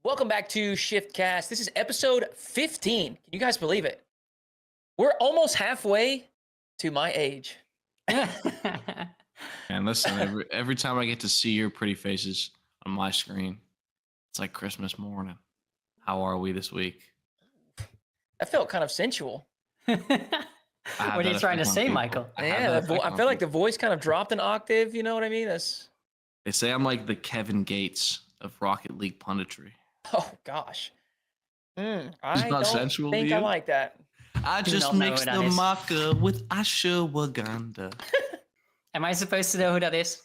Welcome back to ShiftCast. This is episode 15. Can you guys believe it? We're almost halfway to my age. And listen, every time I get to see your pretty faces on my screen, it's like Christmas morning. How are we this week? That felt kind of sensual. What are you trying to say, Michael? Yeah, I feel like the voice kind of dropped an octave. You know what I mean? They say I'm like the Kevin Gates of Rocket League punditry. Oh gosh. I not don't sensual to think you? I like that. I Do just not know mixed who the that is. maca with ashwagandha. Am I supposed to know who that is?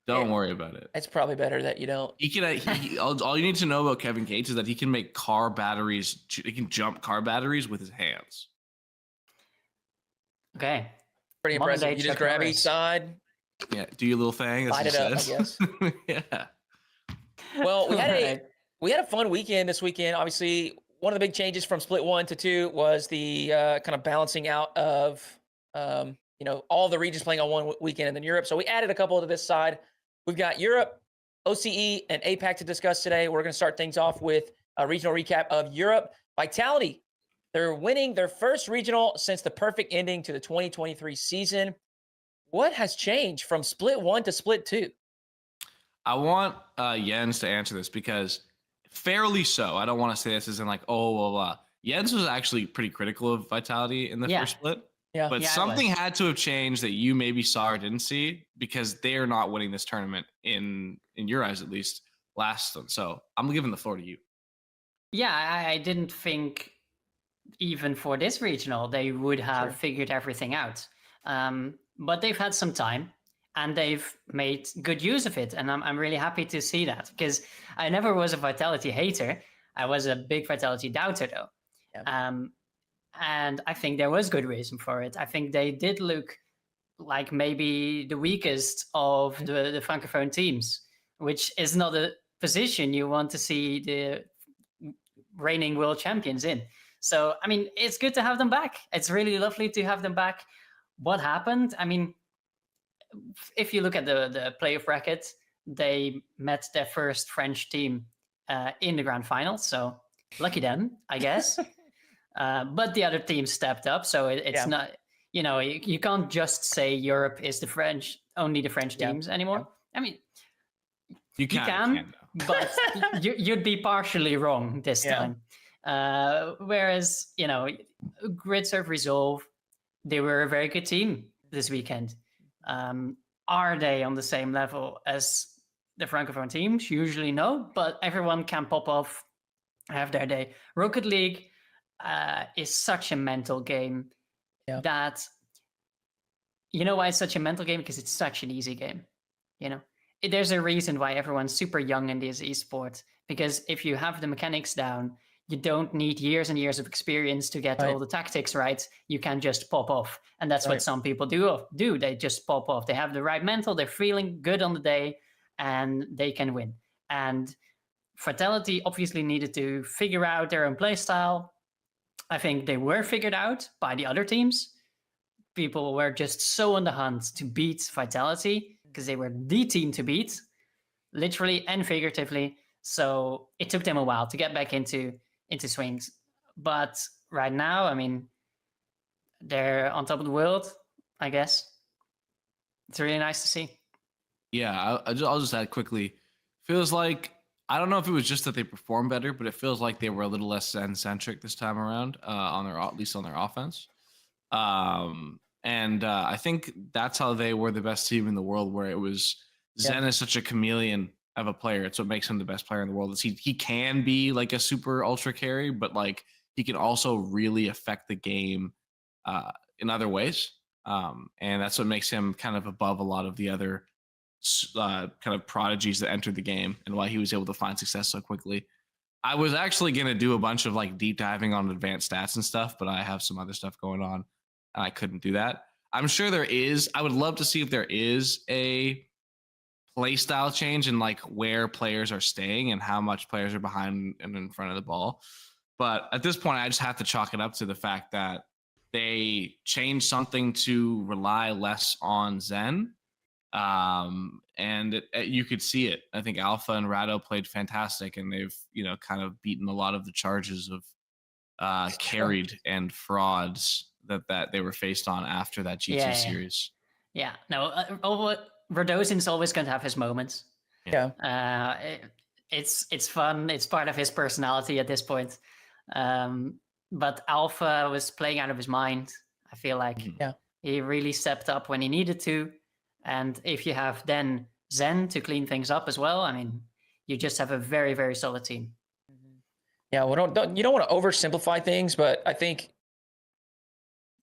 Don't worry about it. It's probably better that you don't. He can. All you need to know about Kevin Gates is that he can make car batteries. He can jump car batteries with his hands. Okay. Pretty Modern impressive. day You just Chuck grab Norris. each side. Yeah, do your little thing. That's Light what it up, I says. Yeah. Well, we Alright. had a fun weekend this weekend. Obviously, one of the big changes from Split 1 to 2 was the kind of balancing out of all the regions playing on one weekend and then Europe. So we added a couple to this side. We've got Europe, OCE, and APAC to discuss today. We're going to start things off with a regional recap of Europe. Vitality, they're winning their first regional since the perfect ending to the 2023 season. What has changed from Split 1 to Split 2? I want Jens to answer this because fairly so. I don't want to say this as in like, oh, blah, blah. Jens was actually pretty critical of Vitality in the first split. Yeah. But Yeah, I something was. had to have changed that you maybe saw or didn't see because they're not winning this tournament in your eyes, at least, last one. So I'm giving the floor to you. Yeah, I didn't think even for this regional they would have Sure. figured everything out. But they've had some time and they've made good use of it. And I'm really happy to see that because I never was a Vitality hater. I was a big Vitality doubter though. Yeah. And I think there was good reason for it. I think they did look like maybe the weakest of the Francophone teams, which is not a position you want to see the reigning world champions in. So, I mean, it's good to have them back. It's really lovely to have them back. What happened? I mean, if you look at the playoff bracket, they met their first French team in the grand final. So lucky them, I guess. But the other team stepped up. So it's not, you can't just say Europe is only the French teams anymore. I mean, You can though. but you'd be partially wrong this time. Whereas, Grid Serve Resolve, they were a very good team this weekend. Are they on the same level as the Francophone teams? Usually no, but everyone can pop off, have their day. Rocket League is such a mental game that, you know why it's such a mental game? Because it's such an easy game, There's a reason why everyone's super young in this esport, because if you have the mechanics down, you don't need years and years of experience to get all the tactics right. You can just pop off. And that's what some people do. They just pop off. They have the right mental. They're feeling good on the day and they can win. And Vitality obviously needed to figure out their own play style. I think they were figured out by the other teams. People were just so on the hunt to beat Vitality because they were the team to beat, literally and figuratively. So it took them a while to get back into swings. But right now, I mean, they're on top of the world, I guess. It's really nice to see. Yeah, I'll just add quickly. Feels like, I don't know if it was just that they performed better, but it feels like they were a little less Zen-centric this time around, at least on their offense. And I think that's how they were the best team in the world, where it was Zen is such a chameleon of a player. It's what makes him the best player in the world. He can be like a super ultra carry, but like he can also really affect the game in other ways. And that's what makes him kind of above a lot of the other kind of prodigies that entered the game, and why he was able to find success so quickly. I was actually going to do a bunch of like deep diving on advanced stats and stuff, but I have some other stuff going on and I couldn't do that. I'm sure there is. I would love to see if there is a play style change in like where players are staying and how much players are behind and in front of the ball. But at this point, I just have to chalk it up to the fact that they changed something to rely less on Zen And you could see it. I think Alpha and Rado played fantastic, and they've, kind of beaten a lot of the charges of carried and frauds that they were faced on after that G2 series. Yeah. No, Radosin's always going to have his moments. Yeah. It's fun. It's part of his personality at this point. But Alpha was playing out of his mind. I feel like he really stepped up when he needed to. And if you have then Zen to clean things up as well, I mean, you just have a very, very solid team. Yeah, well, you don't want to oversimplify things, but I think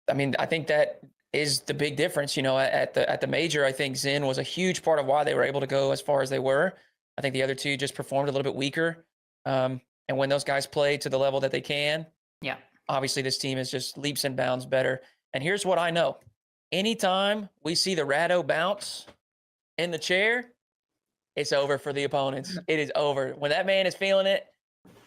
that is the big difference. At the major, I think Zen was a huge part of why they were able to go as far as they were. I think the other two just performed a little bit weaker. And when those guys play to the level that they can, obviously this team is just leaps and bounds better. And here's what I know. Anytime we see the Rado bounce in the chair, it's over for the opponents. It is over. When that man is feeling it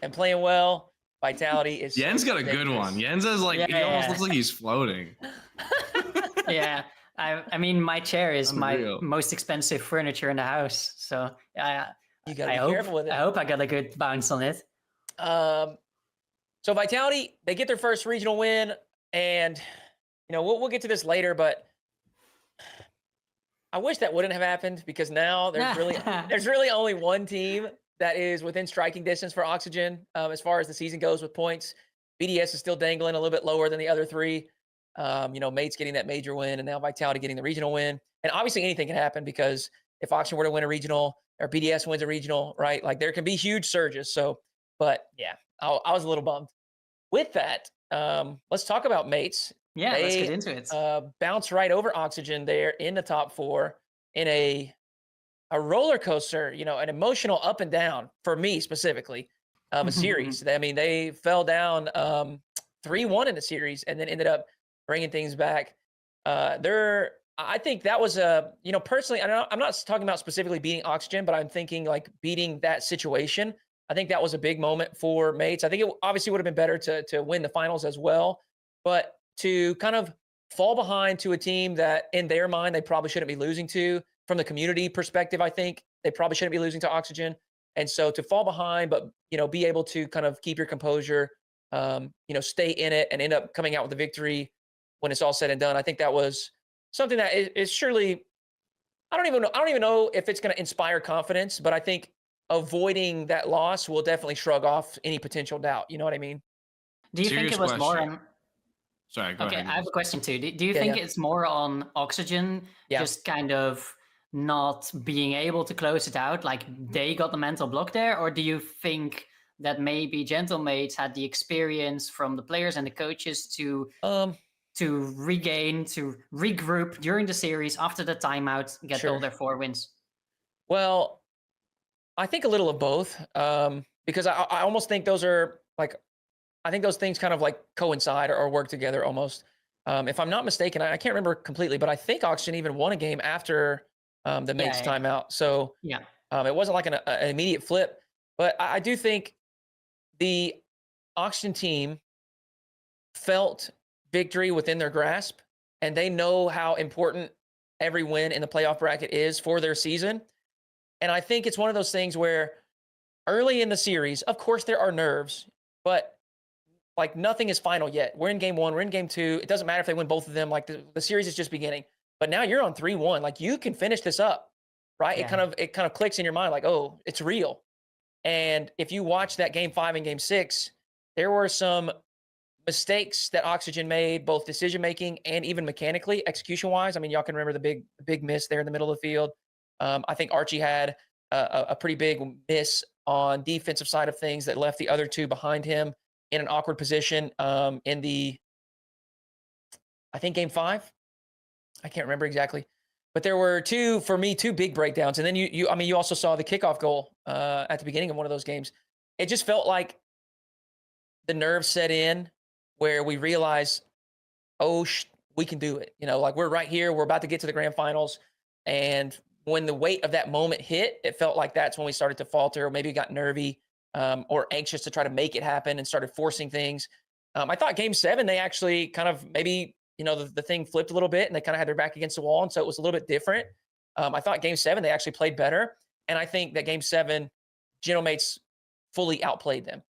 and playing well, Vitality is... Yen's got a good one. Yen's has he almost looks like he's floating. Yeah. I mean, my chair is my most expensive furniture in the house. So you gotta be careful with it. I hope I got a good bounce on it. So Vitality, they get their first regional win, and we'll get to this later, but I wish that wouldn't have happened, because now there's really only one team that is within striking distance for Oxygen as far as the season goes with points. BDS is still dangling a little bit lower than the other three. Mates getting that major win, and now Vitality getting the regional win. And obviously anything can happen, because if Oxygen were to win a regional or BDS wins a regional, right? Like, there can be huge surges. So, but yeah, I was a little bummed. With that, let's talk about Mates. Yeah, let's get into it. Bounce right over Oxygen there in the top 4 in a roller coaster, an emotional up and down for me specifically of a series. I mean, they fell down 3-1 in the series and then ended up bringing things back. I think that was personally, I'm not talking about specifically beating Oxygen, but I'm thinking like beating that situation. I think that was a big moment for Mates. I think it obviously would have been better to win the finals as well, but to kind of fall behind to a team that in their mind, they probably shouldn't be losing to. From the community perspective, I think they probably shouldn't be losing to Oxygen. And so to fall behind, but, be able to kind of keep your composure, stay in it and end up coming out with the victory when it's all said and done. I think that was something that is surely, I don't even know if it's going to inspire confidence, but I think avoiding that loss will definitely shrug off any potential doubt. You know what I mean? Do you think it was more on... Sorry, go ahead. I have a question too. Do you think it's more on Oxygen just kind of not being able to close it out, like they got the mental block there? Or do you think that maybe Gentlemates had the experience from the players and the coaches to regain, to regroup during the series after the timeout, get all their 4 wins? Well, I think a little of both, because I almost think those are like, I think those things kind of like coincide or work together almost. If I'm not mistaken, I can't remember completely, but I think Oxygen even won a game after the Mates timeout. So it wasn't like an immediate flip, but I do think the Oxygen team felt victory within their grasp, and they know how important every win in the playoff bracket is for their season. And I think it's one of those things where early in the series, of course there are nerves, but like nothing is final yet. We're in game 1, we're in game 2. It doesn't matter if they win both of them. Like the series is just beginning. But now you're on 3-1. Like you can finish this up, right? Yeah. It kind of clicks in your mind like, oh, it's real. And if you watch that game 5 and game 6, there were some mistakes that Oxygen made, both decision making and even mechanically, execution wise. I mean, y'all can remember the big miss there in the middle of the field. I think Archie had a pretty big miss on defensive side of things that left the other two behind him in an awkward position in the, I think game 5. I can't remember exactly, but there were two big breakdowns. And then you also saw the kickoff goal at the beginning of one of those games. It just felt like the nerves set in where we realized, we can do it. Like we're right here. We're about to get to the grand finals. And when the weight of that moment hit, it felt like that's when we started to falter, or maybe got nervy or anxious to try to make it happen and started forcing things. I thought game 7, they actually kind of maybe, the thing flipped a little bit and they kind of had their back against the wall. And so it was a little bit different. I thought Game 7 they actually played better, and I think that Game 7, Genomates fully outplayed them.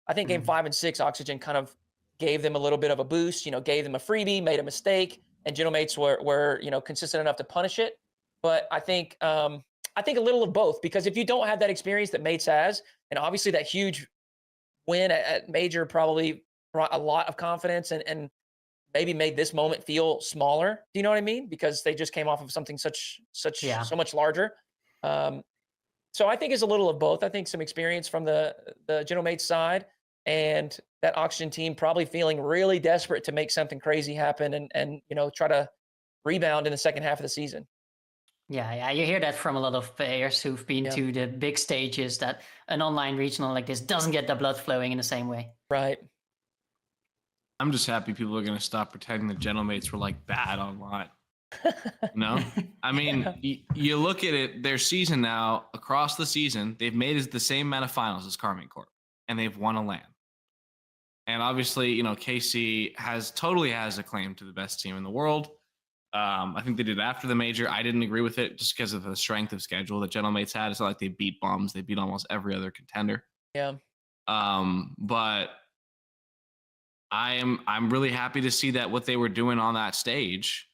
I think Game 5 and 6, Oxygen kind of gave them a little bit of a boost. Gave them a freebie, made a mistake, and Genomates were consistent enough to punish it. But I think a little of both, because if you don't have that experience that Mates has, and obviously that huge win at Major probably brought a lot of confidence and maybe made this moment feel smaller. Do you know what I mean? Because they just came off of something so much larger. So I think it's a little of both. I think some experience from the Genomates side, and that Oxygen team probably feeling really desperate to make something crazy happen and try to rebound in the second half of the season. Yeah, you hear that from a lot of players who've been to the big stages, that an online regional like this doesn't get the blood flowing in the same way. Right. I'm just happy people are going to stop pretending the Genomates were like bad online. No, I mean, you look at it, their season now, across the season, they've made it the same amount of finals as Karmine Corp, and they've won a LAN. And obviously, KC totally has a claim to the best team in the world. I think they did it after the major. I didn't agree with it just because of the strength of schedule that Genomates had. It's not like they beat Bombs. They beat almost every other contender. Yeah. But I'm really happy to see that what they were doing on that stage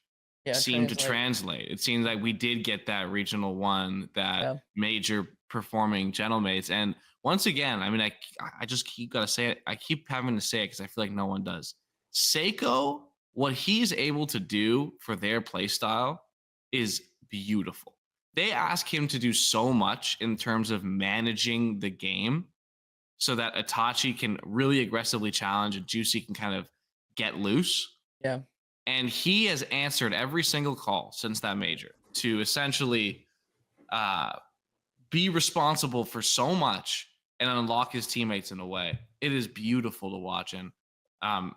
seemed to translate. It seems like we did get that regional one, that major performing Genomates. And once again, I mean, I just keep gotta say it. I keep having to say it because I feel like no one does. Seiko, what he's able to do for their play style is beautiful. They ask him to do so much in terms of managing the game so that Itachi can really aggressively challenge and Juicy can kind of get loose. Yeah. And he has answered every single call since that major to essentially be responsible for so much and unlock his teammates in a way. It is beautiful to watch. And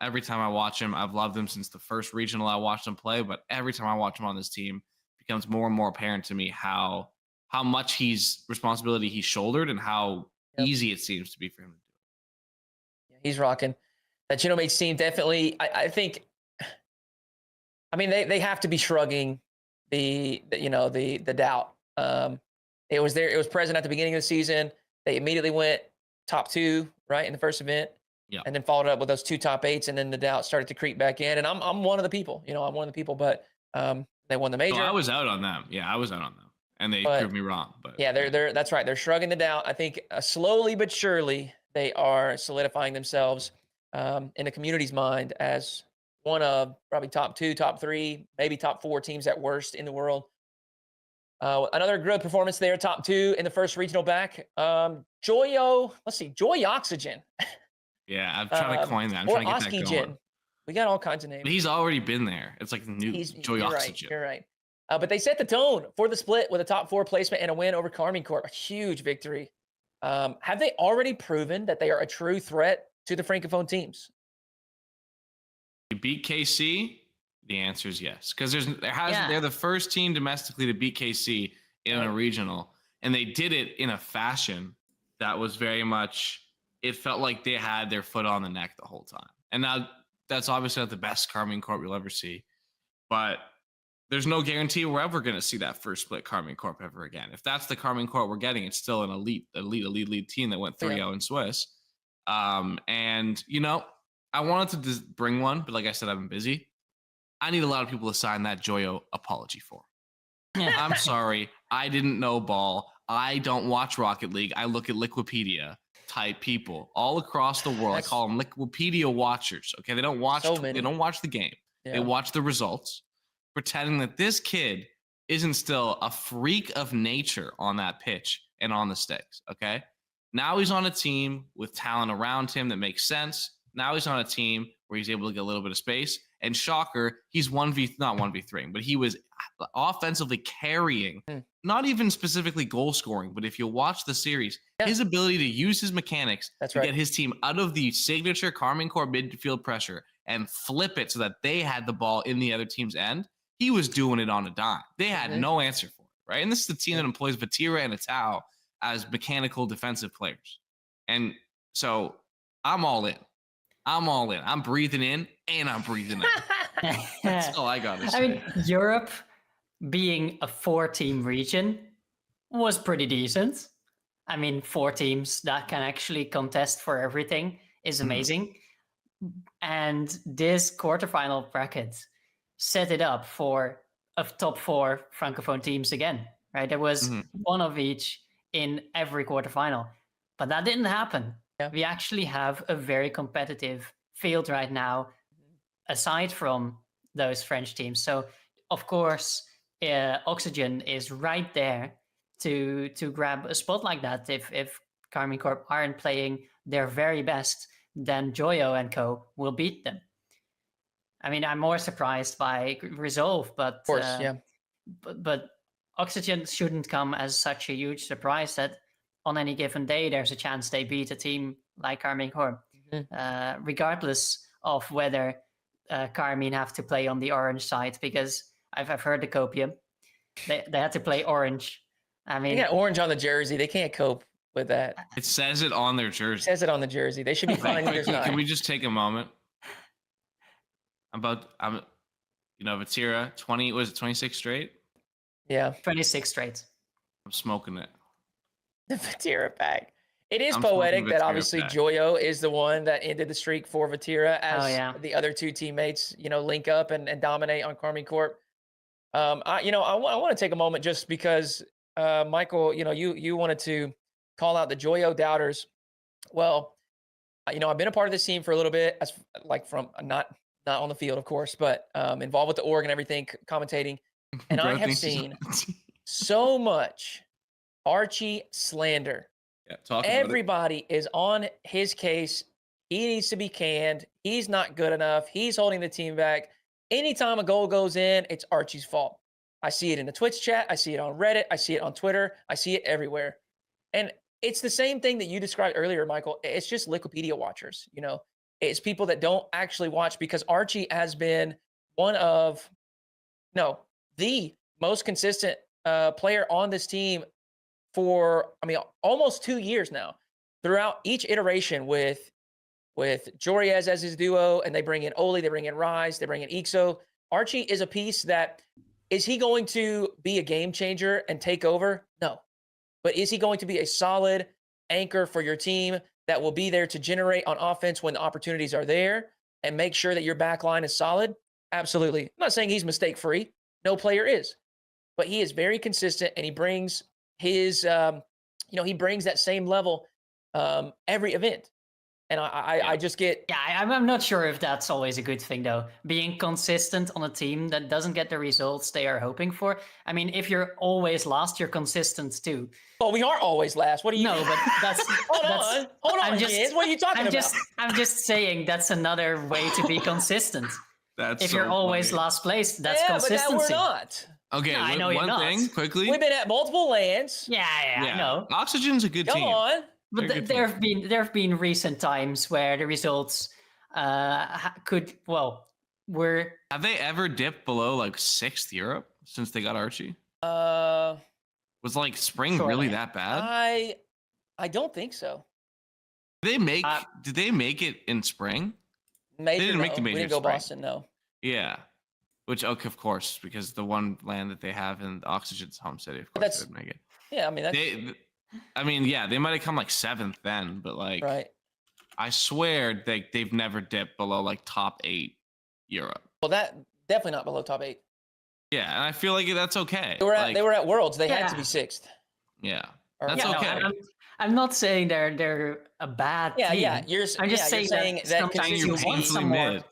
every time I watch him, I've loved him since the first regional I watched him play. But every time I watch him on this team, it becomes more and more apparent to me how much responsibility he's shouldered and how easy it seems to be for him to do. Yeah, he's rocking. That Genomates team definitely, I think, I mean, they have to be shrugging the doubt. It was there. It was present at the beginning of the season. They immediately went top 2, right, in the first event. Yeah. And then followed up with those 2 top 8s, and then the doubt started to creep back in. And I'm one of the people. I'm one of the people. But they won the major. I was out on them. Yeah, I was out on them, and they proved me wrong. But yeah, they're that's right. They're shrugging the doubt. I think slowly but surely they are solidifying themselves in the community's mind as one of probably top 2, top 3, maybe top 4 teams at worst in the world. Another good performance there, top 2 in the first regional back. Joy Oxygen. Yeah, I'm trying to coin that. I'm trying to get that going. We got all kinds of names. But he's already been there. It's like new Joy Oxygen. You're right. But they set the tone for the split with a top 4 placement and a win over Karmine Corp. A huge victory. Have they already proven that they are a true threat to the Francophone teams? You beat KC? The answer is yes. Because they're the first team domestically to beat KC in a regional. And they did it in a fashion that was very much, it felt like they had their foot on the neck the whole time. And now that's obviously not the best Karmine Corp you'll ever see. But there's no guarantee we're ever going to see that first split Karmine Corp ever again. If that's the Karmine Corp we're getting, it's still an elite team that went 3-0 in Swiss. And, I wanted to bring one, but like I said, I've been busy. I need a lot of people to sign that Joyo apology form. I'm sorry. I didn't know ball. I don't watch Rocket League. I look at Liquipedia type people all across the world. I call them Liquipedia watchers. Okay. They don't watch the game. Yeah. They watch the results, pretending that this kid isn't still a freak of nature on that pitch and on the stakes. Okay. Now he's on a team with talent around him that makes sense. Now he's on a team where he's able to get a little bit of space. And shocker, he's not 1v3, but he was offensively carrying, not even specifically goal scoring, but if you watch the series, his ability to use his mechanics get his team out of the signature Karmine Corp midfield pressure and flip it so that they had the ball in the other team's end, he was doing it on a dime. They had no answer for it, right? And this is the team that employs Vatira and Atao as mechanical defensive players. And so I'm all in. I'm breathing in and I'm breathing out. That's all I got to say. I mean, Europe, being a 4-team region was pretty decent. I mean, 4 teams that can actually contest for everything is amazing. And this quarterfinal bracket set it up for a top 4 Francophone teams again, right? There was one of each in every quarterfinal, but that didn't happen. Yeah. We actually have a very competitive field right now, aside from those French teams. So, of course, Oxygen is right there to grab a spot like that. If Karmine Corp aren't playing their very best, then Joyo and co will beat them. I mean, I'm more surprised by Resolve, but of course, yeah. But Oxygen shouldn't come as such a huge surprise that on any given day there's a chance they beat a team like Karmine Corp, regardless of whether Karmine have to play on the orange side, because I've heard the copium. They had to play orange. I mean, they got orange on the jersey. They can't cope with that. It says it on their jersey. It says it on the jersey. They should be fine. Can we just take a moment? Vatira, 26 straight? Yeah. 26 straight. I'm smoking it. The Vatira pack. It is poetic that obviously Joyo is the one that ended the streak for Vatira as the other 2 teammates, link up and dominate on Karmine Corp. I want to take a moment just because, Michael, you wanted to call out the Joyo doubters. Well, I've been a part of this team for a little bit, as like from not on the field, of course, but involved with the org and everything, commentating. And I have seen so much Archie slander. Yeah, everybody is on his case. He needs to be canned. He's not good enough. He's holding the team back. Anytime a goal goes in, it's Archie's fault. I see it in the Twitch chat. I see it on Reddit. I see it on Twitter. I see it everywhere. And it's the same thing that you described earlier, Michael. It's just Liquipedia watchers, It's people that don't actually watch, because Archie has been the most consistent player on this team for, almost 2 years now, throughout each iteration with Joriez as his duo, and they bring in Oli, they bring in Rise, they bring in Ixo. Archie is a piece that, is he going to be a game changer and take over? No. But is he going to be a solid anchor for your team that will be there to generate on offense when the opportunities are there and make sure that your back line is solid? Absolutely. I'm not saying he's mistake-free. No player is. But he is very consistent, and he brings his, he brings that same level every event. And I just get... Yeah, I'm not sure if that's always a good thing, though. Being consistent on a team that doesn't get the results they are hoping for. I mean, if you're always last, you're consistent, too. Well, we aren't always last. What do you... No, but that's... Hold on, kids. What are you talking about? I'm just saying that's another way to be consistent. If you're always last place, that's consistency. But we're not. Okay, I know one thing, quickly. We've been at multiple lands. Yeah, I know. Oxygen's a good team. Come on. But there have been recent times where the results were... Have they ever dipped below like 6th Europe since they got Archie? Was like spring really that bad? I don't think so. Did they make it in spring? Major, they didn't make the major. We didn't go spring. Boston, no. Yeah. Which, okay, of course, because the one land that they have in Oxygen's home city, of course, they would make it. Yeah, they might have come like 7th then, but like, right. I swear they've never dipped below like top 8 Europe. Well, that definitely not below top 8. Yeah, and I feel like that's okay. They were at Worlds. They had to be 6th. Yeah, that's okay. No, I'm not saying they're a bad team. Yeah. I'm just saying that consistency mid.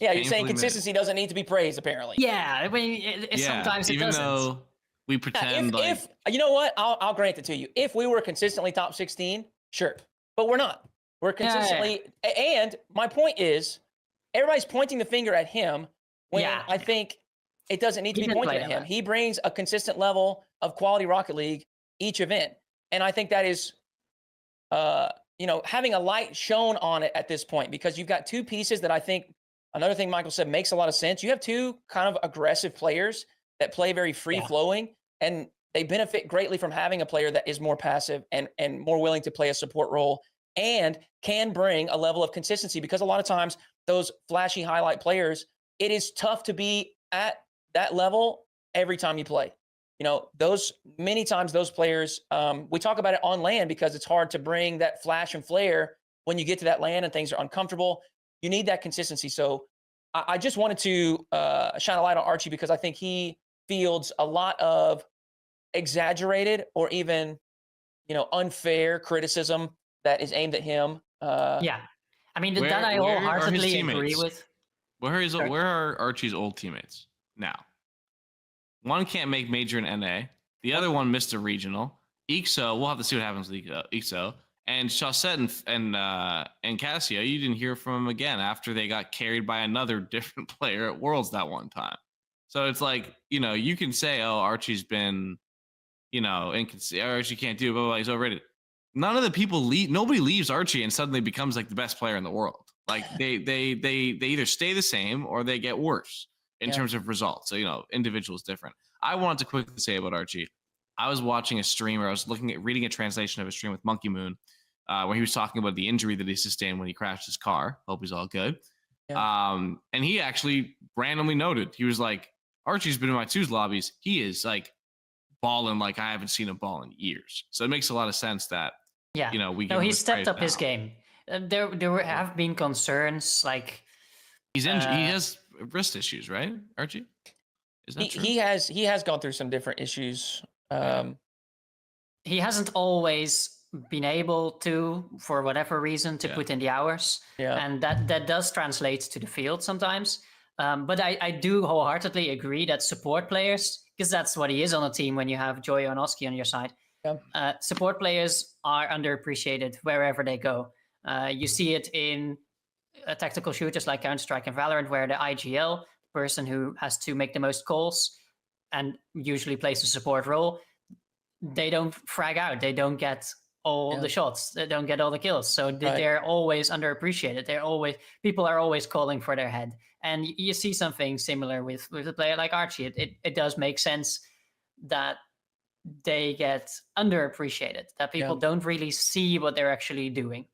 Yeah, you're saying consistency doesn't need to be praised, apparently. Yeah, I mean, sometimes it doesn't. Even though we pretend if you know what, I'll grant it to you. If we were consistently top 16, sure, but we're not. We're consistently, and my point is, everybody's pointing the finger at him when I think it doesn't need to be pointed at him. He brings a consistent level of quality Rocket League each event, and I think that is, having a light shown on it at this point, because you've got 2 pieces that I think. Another thing Michael said makes a lot of sense. You have 2 kind of aggressive players that play very free-flowing, and they benefit greatly from having a player that is more passive and more willing to play a support role and can bring a level of consistency, because a lot of times those flashy highlight players, it is tough to be at that level every time you play. Many times those players, we talk about it on LAN because it's hard to bring that flash and flare when you get to that LAN and things are uncomfortable. You need that consistency. So I just wanted to shine a light on Archie because I think he fields a lot of exaggerated or even, unfair criticism that is aimed at him. Yeah. I mean, that I wholeheartedly agree with. Where are Archie's old teammates now? One can't make major in NA. The other one missed a regional. Ixo, we'll have to see what happens with Ixo. And Chaussette and Cassio, you didn't hear from them again after they got carried by another different player at Worlds that one time. So it's like, you can say, oh, Archie's been, Archie can't do it, blah, blah, blah, he's overrated. None of the people leave. Nobody leaves Archie and suddenly becomes like the best player in the world. Like they either stay the same or they get worse in terms of results. So, individuals different. I wanted to quickly say about Archie. I was watching a stream, or I was reading a translation of a stream with Monkey Moon, where he was talking about the injury that he sustained when he crashed his car. Hope he's all good. Yeah. And he actually randomly noted, he was like, Archie's been in my twos lobbies. He is like balling like I haven't seen him ball in years. So it makes a lot of sense that, he stepped up his game. There have been concerns like he's injured. He has wrist issues, right, Archie? Is that true? He has gone through some different issues. He hasn't always been able to, for whatever reason, to put in the hours. Yeah. And that does translate to the field sometimes. But I do wholeheartedly agree that support players, because that's what he is on a team when you have Joyo and Oski on your side. Yeah. Support players are underappreciated wherever they go. You see it in tactical shooters like Counter-Strike and Valorant, where the IGL, the person who has to make the most calls and usually plays a support role, they don't frag out. They don't get all the shots. They don't get all the kills. So they're always underappreciated. People are always calling for their head. And you see something similar with a player like Archie. It does make sense that they get underappreciated, that people don't really see what they're actually doing.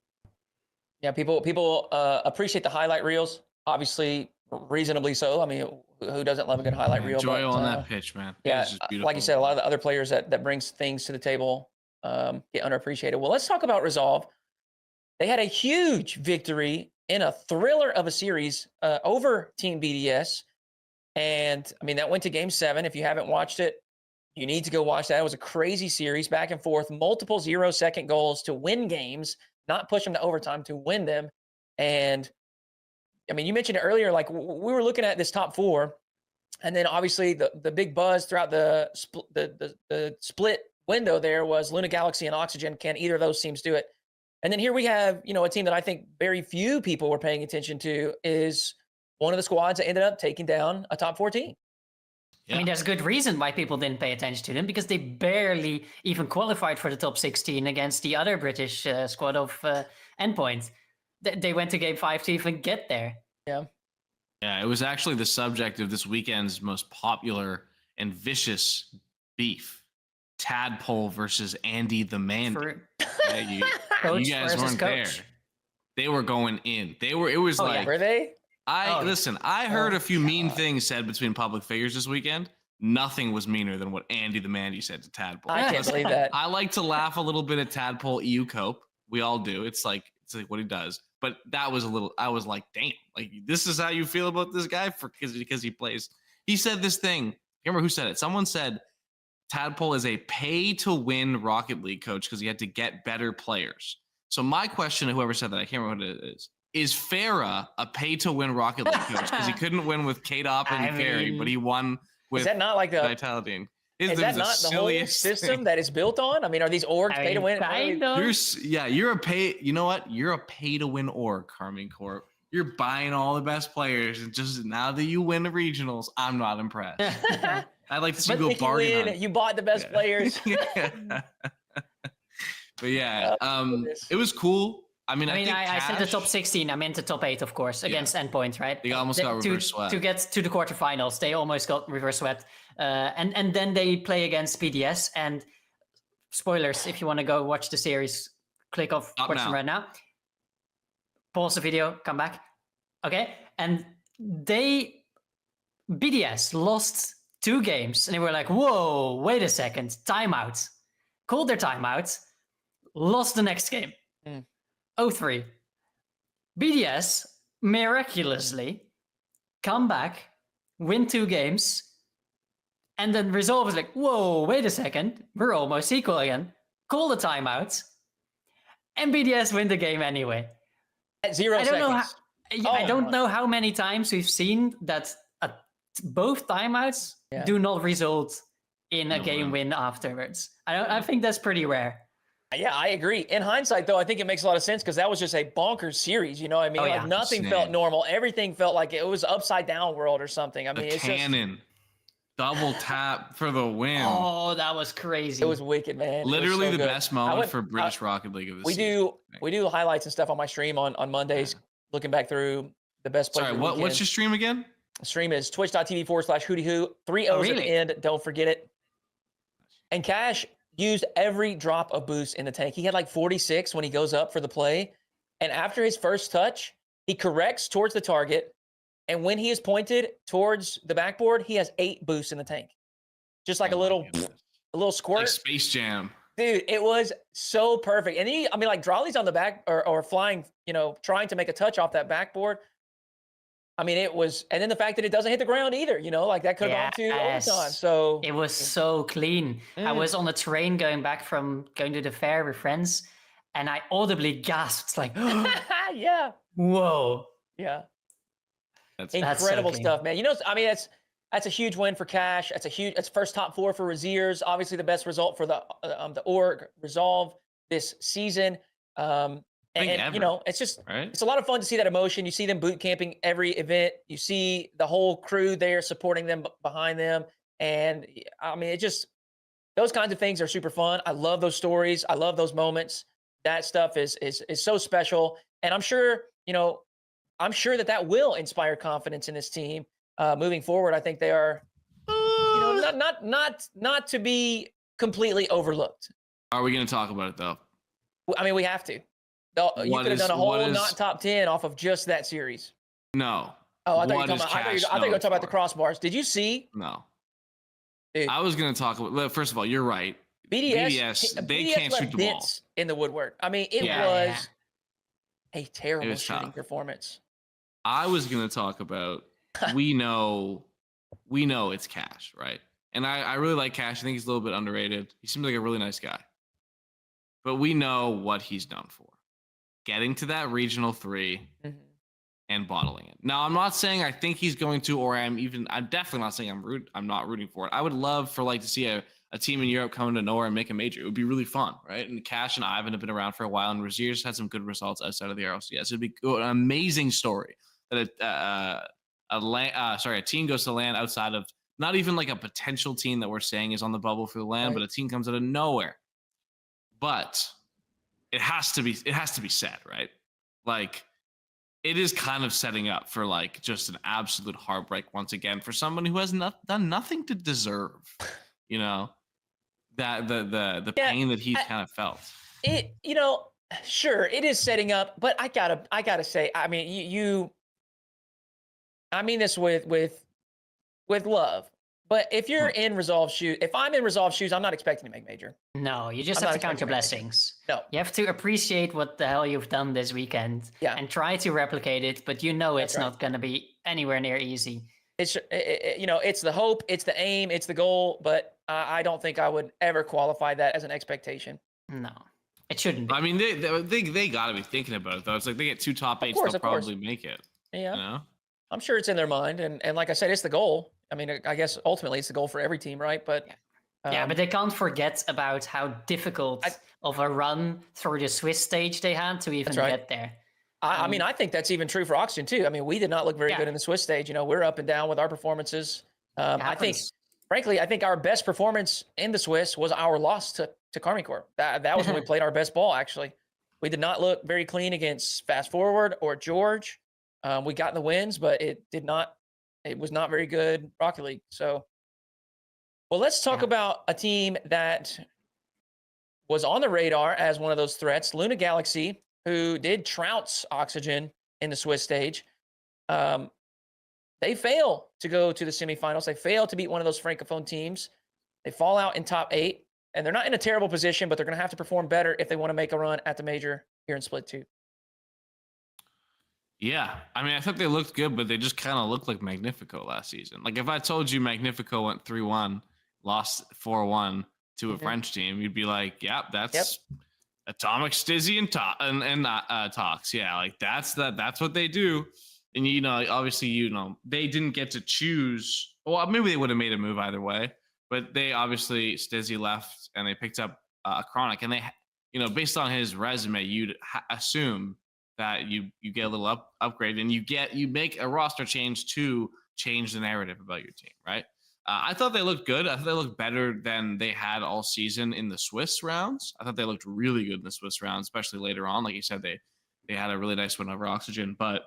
Yeah, people appreciate the highlight reels, obviously, reasonably so. I mean, who doesn't love a good highlight reel? Joy on that pitch, man. Yeah, like you said, a lot of the other players that brings things to the table get underappreciated. Well, let's talk about Resolve. They had a huge victory in a thriller of a series over Team BDS. And, I mean, that went to Game 7. If you haven't watched it, you need to go watch that. It was a crazy series, back and forth, multiple 0-second goals to win games, not push them to overtime, to win them. And, I mean, you mentioned it earlier, like we were looking at this top four, and then obviously the big buzz throughout the split window there was Luna Galaxy and Oxygen. Can either of those teams do it? And then here we have, a team that I think very few people were paying attention to, is one of the squads that ended up taking down a top 4 team. Yeah. I mean, there's a good reason why people didn't pay attention to them, because they barely even qualified for the top 16 against the other British squad of Endpoint. They went to Game 5 to even get there. Yeah. Yeah, it was actually the subject of this weekend's most popular and vicious beef. Tadpole versus Andy the Mandy. You guys weren't there. They were going in. It was like, were they? Listen, I heard a few mean things said between public figures this weekend. Nothing was meaner than what Andy the Mandy said to Tadpole. I can't believe that. I like to laugh a little bit at Tadpole EU cope. We all do. It's like what he does. But that was I was like, damn, like this is how you feel about this guy because he plays. He said this thing. I can't remember who said it. Someone said Tadpole is a pay-to-win Rocket League coach because he had to get better players. So my question to whoever said that, I can't remember what it is Farah a pay-to-win Rocket League coach because he couldn't win with K-Dop and Carey, but he won with is that not like the Vitality? Is that not the whole system that is built on? I mean, are these orgs pay to win? You're a pay. You know what? You're a pay-to-win org, Carmine Corp. You're buying all the best players, and just now that you win the regionals, I'm not impressed. I'd like to see you go bargain. You bought the best players. But yeah, it was cool. I mean, I said the top 16. I meant the top 8, of course, against Endpoint, right? They almost got reverse swept. To get to the quarterfinals, they almost got reverse swept. And then they play against PDS. And spoilers, if you want to go watch the series, click off watch them right now. Pause the video, come back. Okay. And BDS lost 2 games, and they were like, whoa, wait a second, timeout. Called their timeout, lost the next game. 0-3. BDS miraculously come back, win 2 games, and then Resolve is like, whoa, wait a second, we're almost equal again. Call the timeout, and BDS win the game anyway. At 0 seconds. I don't know how many times we've seen that both timeouts do not result in a game win afterwards. I think that's pretty rare. Yeah, I agree. In hindsight, though, I think it makes a lot of sense because that was just a bonkers series. You know what I mean? Like nothing felt normal. Everything felt like it was upside down world or something. I mean, it's cannon. Double tap for the win. Oh, that was crazy. It was wicked, man. Literally the best moment for British Rocket League of the season. We do highlights and stuff on my stream on Mondays, looking back through the best plays. Sorry, what's your stream again? The stream is twitch.tv/hootyhoo. 3 O's at the end. Don't forget it. And Cash used every drop of boost in the tank. He had like 46 when he goes up for the play. And after his first touch, he corrects towards the target. And when he is pointed towards the backboard, he has 8 boosts in the tank. Just like a little squirt. Like Space Jam. Dude, it was so perfect. And Drawley's on the back or flying, trying to make a touch off that backboard. I mean, it was, and then the fact that it doesn't hit the ground either, like that could have gone to overtime. So it was so clean. I was on the train going to the fair with friends, and I audibly gasped, like, yeah, whoa, yeah, that's incredible so stuff, man. That's a huge win for Cash. That's first top 4 for Raziers. Obviously, the best result for the org Resolve this season. It's just, It's a lot of fun to see that emotion. You see them boot camping every event. You see the whole crew there supporting them behind them. And I mean, those kinds of things are super fun. I love those stories. I love those moments. That stuff is so special. And I'm sure that will inspire confidence in this team moving forward. I think they are, not to be completely overlooked. Are we going to talk about it though? I mean, we have to. You could have done a whole not top 10 off of just that series. No. Oh, I thought you were talking about the crossbars. Did you see? No. Dude. I was going to talk about, first of all, you're right. BDS they can't shoot the ball. In the woodwork. I mean, it was a terrible shooting performance. I was going to talk about, we know it's Cash, right? And I really like Cash. I think he's a little bit underrated. He seems like a really nice guy. But we know what he's known for. Getting to that regional 3 and bottling it. Now, I'm not saying I think he's going to, or I'm definitely not saying I'm not rooting for it. I would love for to see a team in Europe come to nowhere and make a major. It would be really fun, right? And Cash and Ivan have been around for a while, and Raziers had some good results outside of the RLCS. It'd be an amazing story that a team goes to land outside of not even like a potential team that we're saying is on the bubble for the land, but a team comes out of nowhere. But it has to be said, right? Like, it is kind of setting up for just an absolute heartbreak once again for someone who has done nothing to deserve, that the pain that he's kind of felt. Sure, it is setting up, but I gotta say, I mean, I mean this with love. But if you're in Resolve shoes, if I'm in Resolve shoes, I'm not expecting to make major. No, you just have to count your blessings. No. You have to appreciate what the hell you've done this weekend and try to replicate it, but it's not going to be anywhere near easy. It's the hope, it's the aim, it's the goal, but I don't think I would ever qualify that as an expectation. No, it shouldn't be. I mean, they got to be thinking about it, though. It's like they get 2 top 8s, they'll probably make it. Yeah. I'm sure it's in their mind. And like I said, it's the goal. I mean, I guess ultimately it's the goal for every team, right? But but they can't forget about how difficult of a run through the Swiss stage they had to even get there. I mean, I think that's even true for Oxygen too. I mean, we did not look very good in the Swiss stage. We're up and down with our performances. I think, frankly, our best performance in the Swiss was our loss to Karmine Corp. That was when we played our best ball, actually. We did not look very clean against Fast Forward or George. We got in the wins, but it was not very good Rocket League. So, well, let's talk about a team that was on the radar as one of those threats, Luna Galaxy, who did trounce Oxygen in the Swiss stage. they fail to go to the semifinals. They fail to beat one of those Francophone teams. They fall out in top 8, and they're not in a terrible position, but they're going to have to perform better if they want to make a run at the major here in Split 2. Yeah, I mean, I thought they looked good, but they just kind of looked like Magnifico last season. Like if I told you Magnifico went 3-1, lost 4-1 to a French team, you'd be like, "Yep, that's Atomic, Stizzy, and Tox." Yeah, like that's what they do. And obviously, they didn't get to choose. Well, maybe they would have made a move either way, but they obviously Stizzy left and they picked up Chronic, and they, based on his resume, you'd assume that you get a little upgrade and you make a roster change to change the narrative about your team, right? I thought they looked good. I thought they looked better than they had all season in the Swiss rounds. I thought they looked really good in the Swiss rounds, especially later on. Like you said, they had a really nice win over Oxygen, but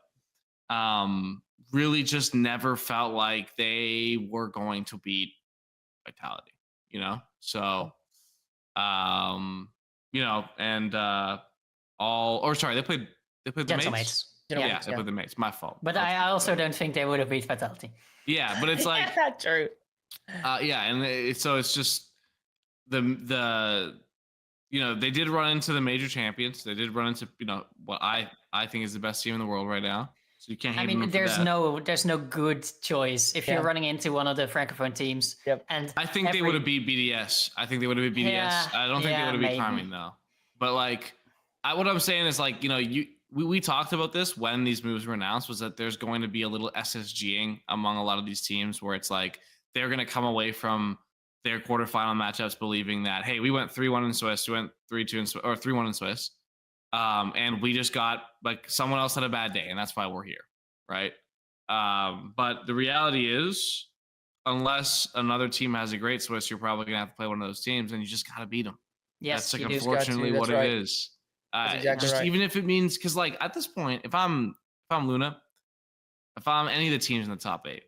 really just never felt like they were going to beat Vitality, So, they played the mates. Yeah, they played the mates. My fault. But I also don't think they would have beat Vitality. Yeah, but it's like true. So it's just the they did run into the major champions. They did run into what I think is the best team in the world right now. So you can't. There's no good choice if you're running into one of the Francophone teams. Yep. And I think they would have beat BDS. I think they would have beat BDS. Yeah, I don't think they would have beat Carmine though. But what I'm saying is we talked about this when these moves were announced, was that there's going to be a little SSGing among a lot of these teams where it's like they're going to come away from their quarterfinal matchups believing that, hey, we went 3-1 in Swiss, we went 3-2 in Swiss, or 3-1 in Swiss, and we just got someone else had a bad day, and that's why we're here, right? But the reality is, unless another team has a great Swiss, you're probably going to have to play one of those teams, and you just got to beat them. Yes, that's unfortunately what it is. Exactly right. Even if it means, because at this point, if I'm Luna, if I'm any of the teams in the top 8,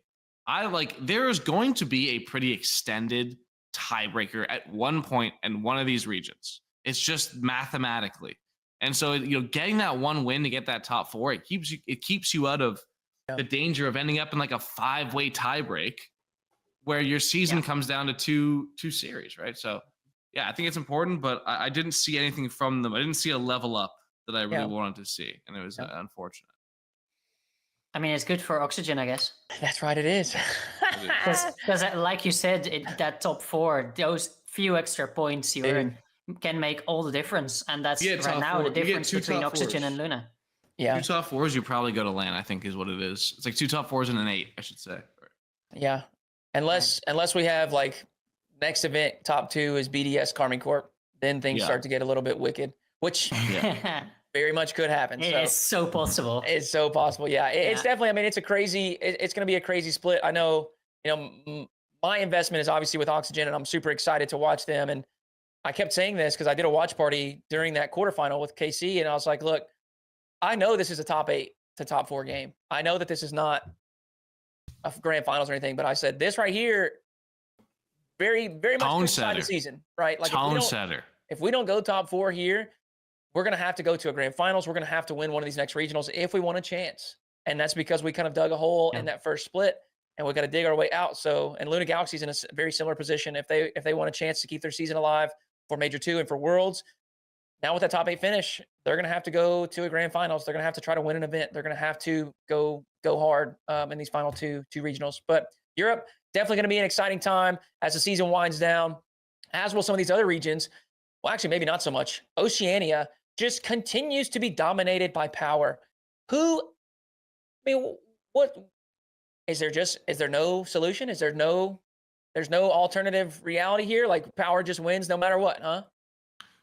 there is going to be a pretty extended tiebreaker at one point in one of these regions. It's just mathematically, and so getting that one win to get that top 4, it keeps you out of the danger of ending up in a 5-way tiebreak where your season comes down to two series, right? So. Yeah, I think it's important, but I didn't see anything from them. I didn't see a level up that I really wanted to see, and it was unfortunate. I mean, it's good for Oxygen, I guess. That's right, it is. Because like you said, that top 4, those few extra points you earn can make all the difference, and that's right now the difference between Oxygen and Luna. Yeah, 2 top 4s, you probably go to LAN, I think is what it is. It's like 2 top 4s and an 8, I should say. Yeah, unless we have next event, top 2 is BDS Carmine Corp. Then things start to get a little bit wicked, which very much could happen. It's so possible. It's so possible. Yeah, it's definitely. I mean, it's it's going to be a crazy split. I know. My investment is obviously with Oxygen, and I'm super excited to watch them. And I kept saying this because I did a watch party during that quarterfinal with KC, and I was like, look, I know this is a top 8 to top 4 game. I know that this is not a grand finals or anything, but I said this right here. Very, very much inside the season, right? If we don't go top 4 here, we're going to have to go to a grand finals. We're going to have to win one of these next regionals if we want a chance. And that's because we kind of dug a hole in that first split, and we got to dig our way out. So, and Luna Galaxy's in a very similar position. If they want a chance to keep their season alive for Major 2 and for Worlds, now with that top 8 finish, they're going to have to go to a grand finals. They're going to have to try to win an event. They're going to have to go hard in these final two regionals. But Europe, definitely going to be an exciting time as the season winds down, as will some of these other regions. Well, actually, maybe not so much. Oceania just continues to be dominated by Power. What is there? Is there no solution? There's no alternative reality here? Power just wins no matter what, huh?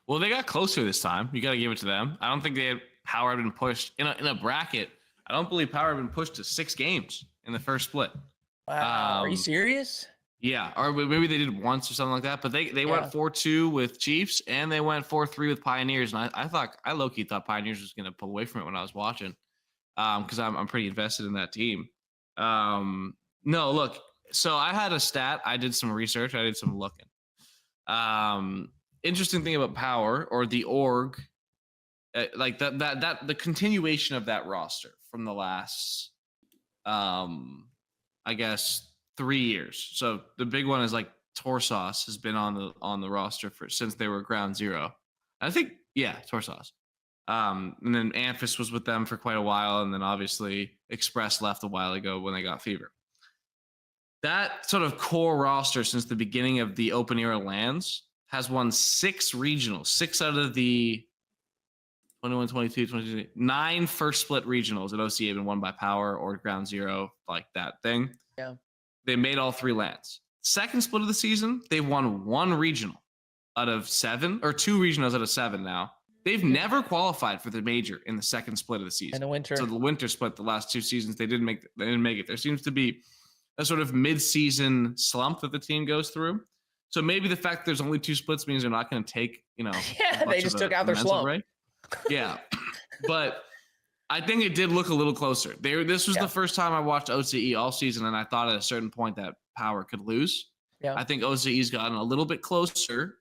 Well, they got closer this time. You got to give it to them. I don't think Power had been pushed in a bracket. I don't believe Power had been pushed to 6 games in the first split. Wow, are you serious? Yeah, or maybe they did once or something like that. But they went 4-2 with Chiefs, and they went 4-3 with Pioneers. And I low-key thought Pioneers was going to pull away from it when I was watching, because I'm pretty invested in that team. No, look. So I had a stat. I did some research. I did some looking. Interesting thing about Power or the org, the continuation of that roster from the last I guess, 3 years. So the big one is like Torsos has been on the roster since they were ground zero. I think, yeah, Torsos. And then Amphis was with them for quite a while, and then obviously Express left a while ago when they got Fever. That sort of core roster since the beginning of the Open Era lands has won 6 regionals, 6 out of the 21, 22, 23, 9 first split regionals at OCA have been won by Power or Ground Zero, like that thing. Yeah. They made all 3 lands. Second split of the season, they've won 1 regional out of 7, or 2 regionals out of 7 now. They've never qualified for the major in the second split of the season. In the winter. So the winter split, the last 2 seasons, they didn't make it. There seems to be a sort of mid-season slump that the team goes through. So maybe the fact that there's only 2 splits means they're not going to take, Yeah, they just took out their slump. Break. Yeah. But I think it did look a little closer. This was the first time I watched OCE all season, and I thought at a certain point that Power could lose. Yeah. I think OCE's gotten a little bit closer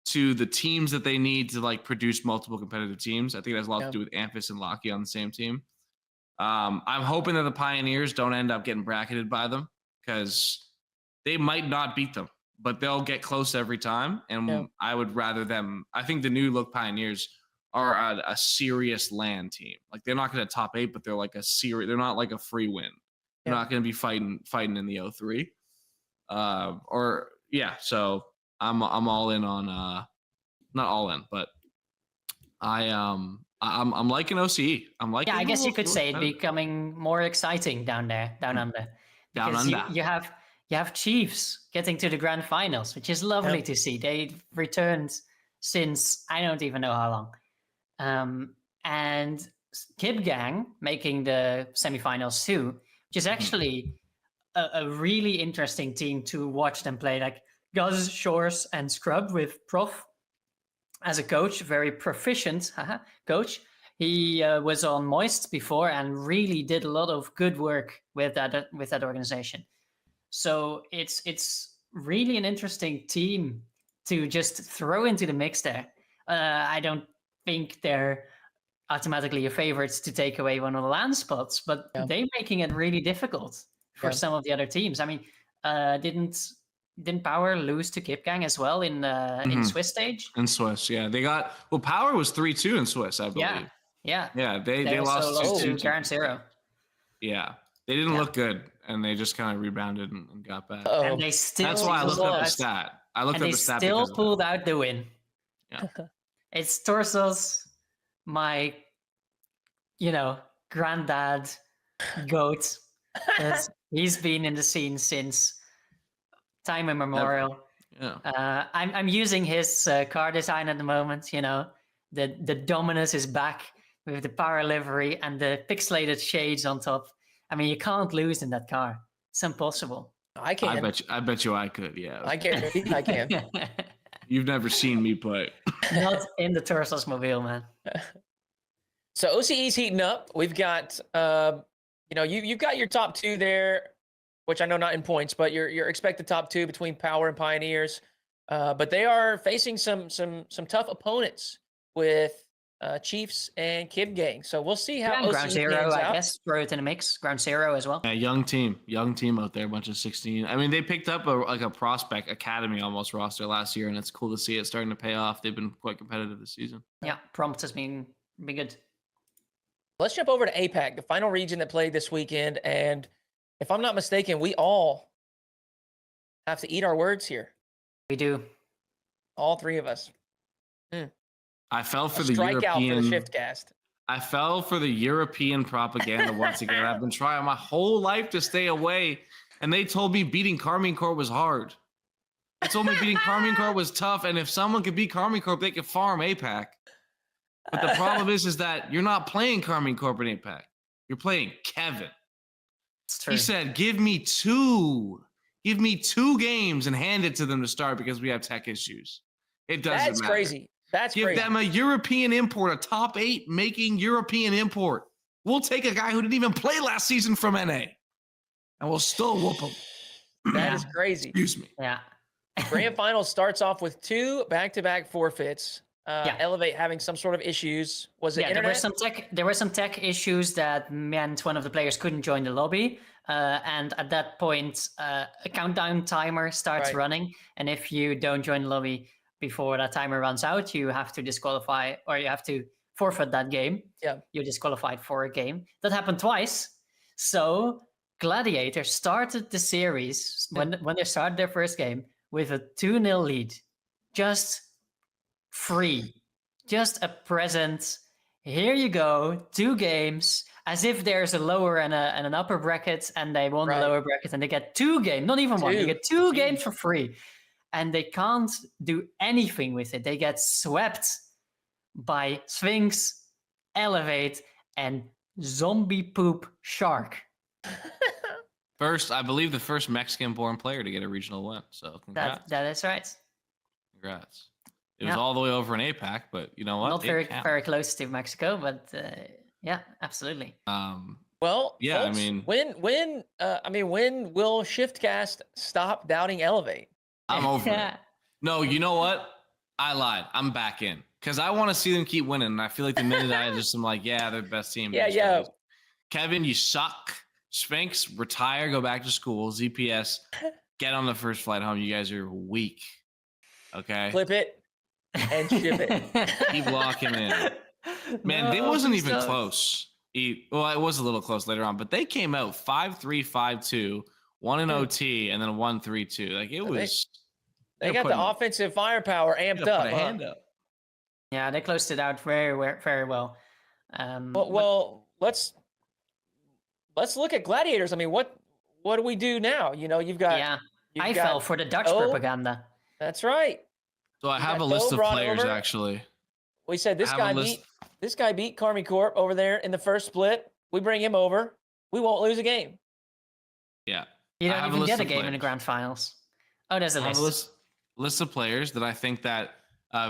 to the teams that they need to like produce multiple competitive teams. I think it has a lot to do with Amphis and Locky on the same team. I'm hoping that the Pioneers don't end up getting bracketed by them because they might not beat them, but they'll get close every time. And I would rather them. I think the new look Pioneers are a serious land team. Like they're not going to top 8, but they're like they're not like a free win. They're not going to be fighting in the O3. So I'm all in on not all in, but I'm liking OCE. I'm liking. Yeah, I guess you could say it's becoming more exciting down there, down under. Because you have Chiefs getting to the grand finals, which is lovely to see. They've returned since I don't even know how long. And Kid Gang making the semifinals too, which is actually a really interesting team to watch them play. Like Guz, Shores, and Scrub with Prof as a coach, very proficient coach. He was on Moist before and really did a lot of good work with that organization. So it's really an interesting team to just throw into the mix there. I don't think they're automatically a favorites to take away one of the land spots, but they're making it really difficult for some of the other teams. I mean, didn't Power lose to Kip Gang as well in Swiss stage? In Swiss, yeah. They got Power was 3-2 in Swiss, I believe. Yeah. They lost to Ground Zero. Yeah. They didn't look good, and they just kind of rebounded and got back. And they still That's why I looked up the stat. They still pulled out the win. Yeah. It's Torsos, my, granddad goat. He's been in the scene since time immemorial. Yeah. I'm using his car design at the moment. The Dominus is back with the power livery and the pixelated shades on top. I mean, you can't lose in that car. It's impossible. I can. I bet you I could. Yeah. I can. You've never seen me play. Not in the Torsos mobile, man. So OCE's heating up. We've got, you've got your top 2 there, which I know not in points, but your expected top 2 between Power and Pioneers. But they are facing some tough opponents with Chiefs and Kid Gang. So we'll see how OCE Ground Zero, pans out. I guess, throw it in a mix. Ground Zero as well. Yeah, young team out there, a bunch of 16. I mean, they picked up a prospect academy almost roster last year, and it's cool to see it starting to pay off. They've been quite competitive this season. Yeah, Prompt has been good. Let's jump over to APAC, the final region that played this weekend. And if I'm not mistaken, we all have to eat our words here. We do. All 3 of us. I fell for a the European. For the ShiftCast. I fell for the European propaganda once again. I've been trying my whole life to stay away, and they told me beating Karmine Corp was hard. They told me beating Karmine Corp was tough, and if someone could beat Karmine Corp, they could farm APAC. But the problem is that you're not playing Karmine Corp in APAC. You're playing Kevin. He said, give me 2 games and hand it to them to start because we have tech issues. It doesn't matter. That's crazy. Give them a European import, a top 8 making European import. We'll take a guy who didn't even play last season from NA, and we'll still whoop him. That is crazy. Excuse me. Yeah. Grand final starts off with 2 back-to-back forfeits. Elevate having some sort of issues. Was it internet? There were some tech issues that meant one of the players couldn't join the lobby. and at that point, a countdown timer starts Right. running. And if you don't join the lobby before that timer runs out, you have to disqualify, or you have to forfeit that game. Yeah. You're disqualified for a game. That happened twice. So Gladiator started the series when they started their first game with a 2-0 lead. Just free. Just a present. Here you go. 2 games. As if there's a lower and an upper bracket, and they won the lower bracket, and they get 2 games, not even 1. They get 2 games for free. And they can't do anything with it. They get swept by Sphinx, Elevate, and Zombie Poop Shark. I believe the first Mexican-born player to get a regional win. So congrats. That is right. Congrats. It was all the way over in APAC, but you know what? Not very close to Mexico, but yeah, absolutely. Well, yeah, folks, I mean, when will ShiftCast stop doubting Elevate? I'm over it. No, you know what? I lied. I'm back in because I want to see them keep winning. And I feel like the minute I just am like, yeah, they're the best team. Yeah. Kevin, you suck. Sphinx, retire, go back to school. ZPS, get on the first flight home. You guys are weak. Okay. Flip it and ship it. Keep locking in. Man, they wasn't even close. Well, it was a little close later on, but they came out 5-3, 5-2, 1 in OT, and then 1-3-2. Like it was. They got the offensive firepower amped up. Put a hand up. Yeah, they closed it out very well. Well, let's look at Gladiators. I mean, what do we do now? You know, you've got. Yeah, I fell for the Dutch propaganda. That's right. So I have a list of players actually. We said this guy beat Carmi Corp over there in the first split. We bring him over. We won't lose a game. Yeah. You don't even get a game in the grand finals. Oh, there's a list of players that I think that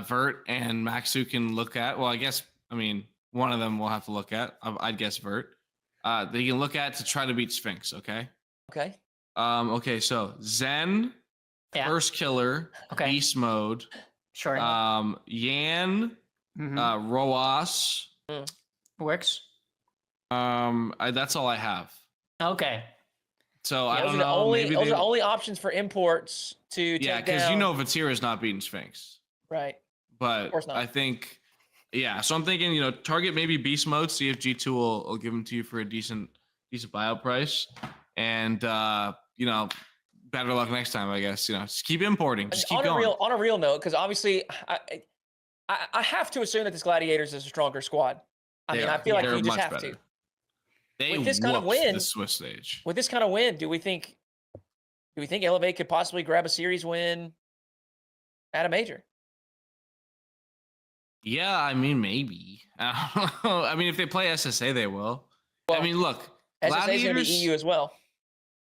Vert and Maxu can look at. Well, I mean, one of them we'll have to look at. I'd guess Vert. They can look at to try to beat Sphinx, okay? Okay. Okay, so Zen, First Killer, Beast Mode. Sure. Yan, Roas. Works. That's all I have. Okay. So I don't know. Maybe those are the only options for imports to take down. Yeah, because you know Vatira's not beating Sphinx. Right. But of course not. I think, so I'm thinking, target maybe Beast Mode, see if G2 will give them to you for a decent buyout price. And, better luck next time, I guess. Just keep importing. Just keep going. On a real note, because obviously I have to assume that this Gladiators is a stronger squad. I feel like you just have to. They with this kind of win, the Swiss stage. With this kind of win, do we think Elevate could possibly grab a series win at a major? Yeah, I mean, maybe. I don't know. I mean, if they play SSA, they will. Well, I mean, look, SSA is going to be EU as well.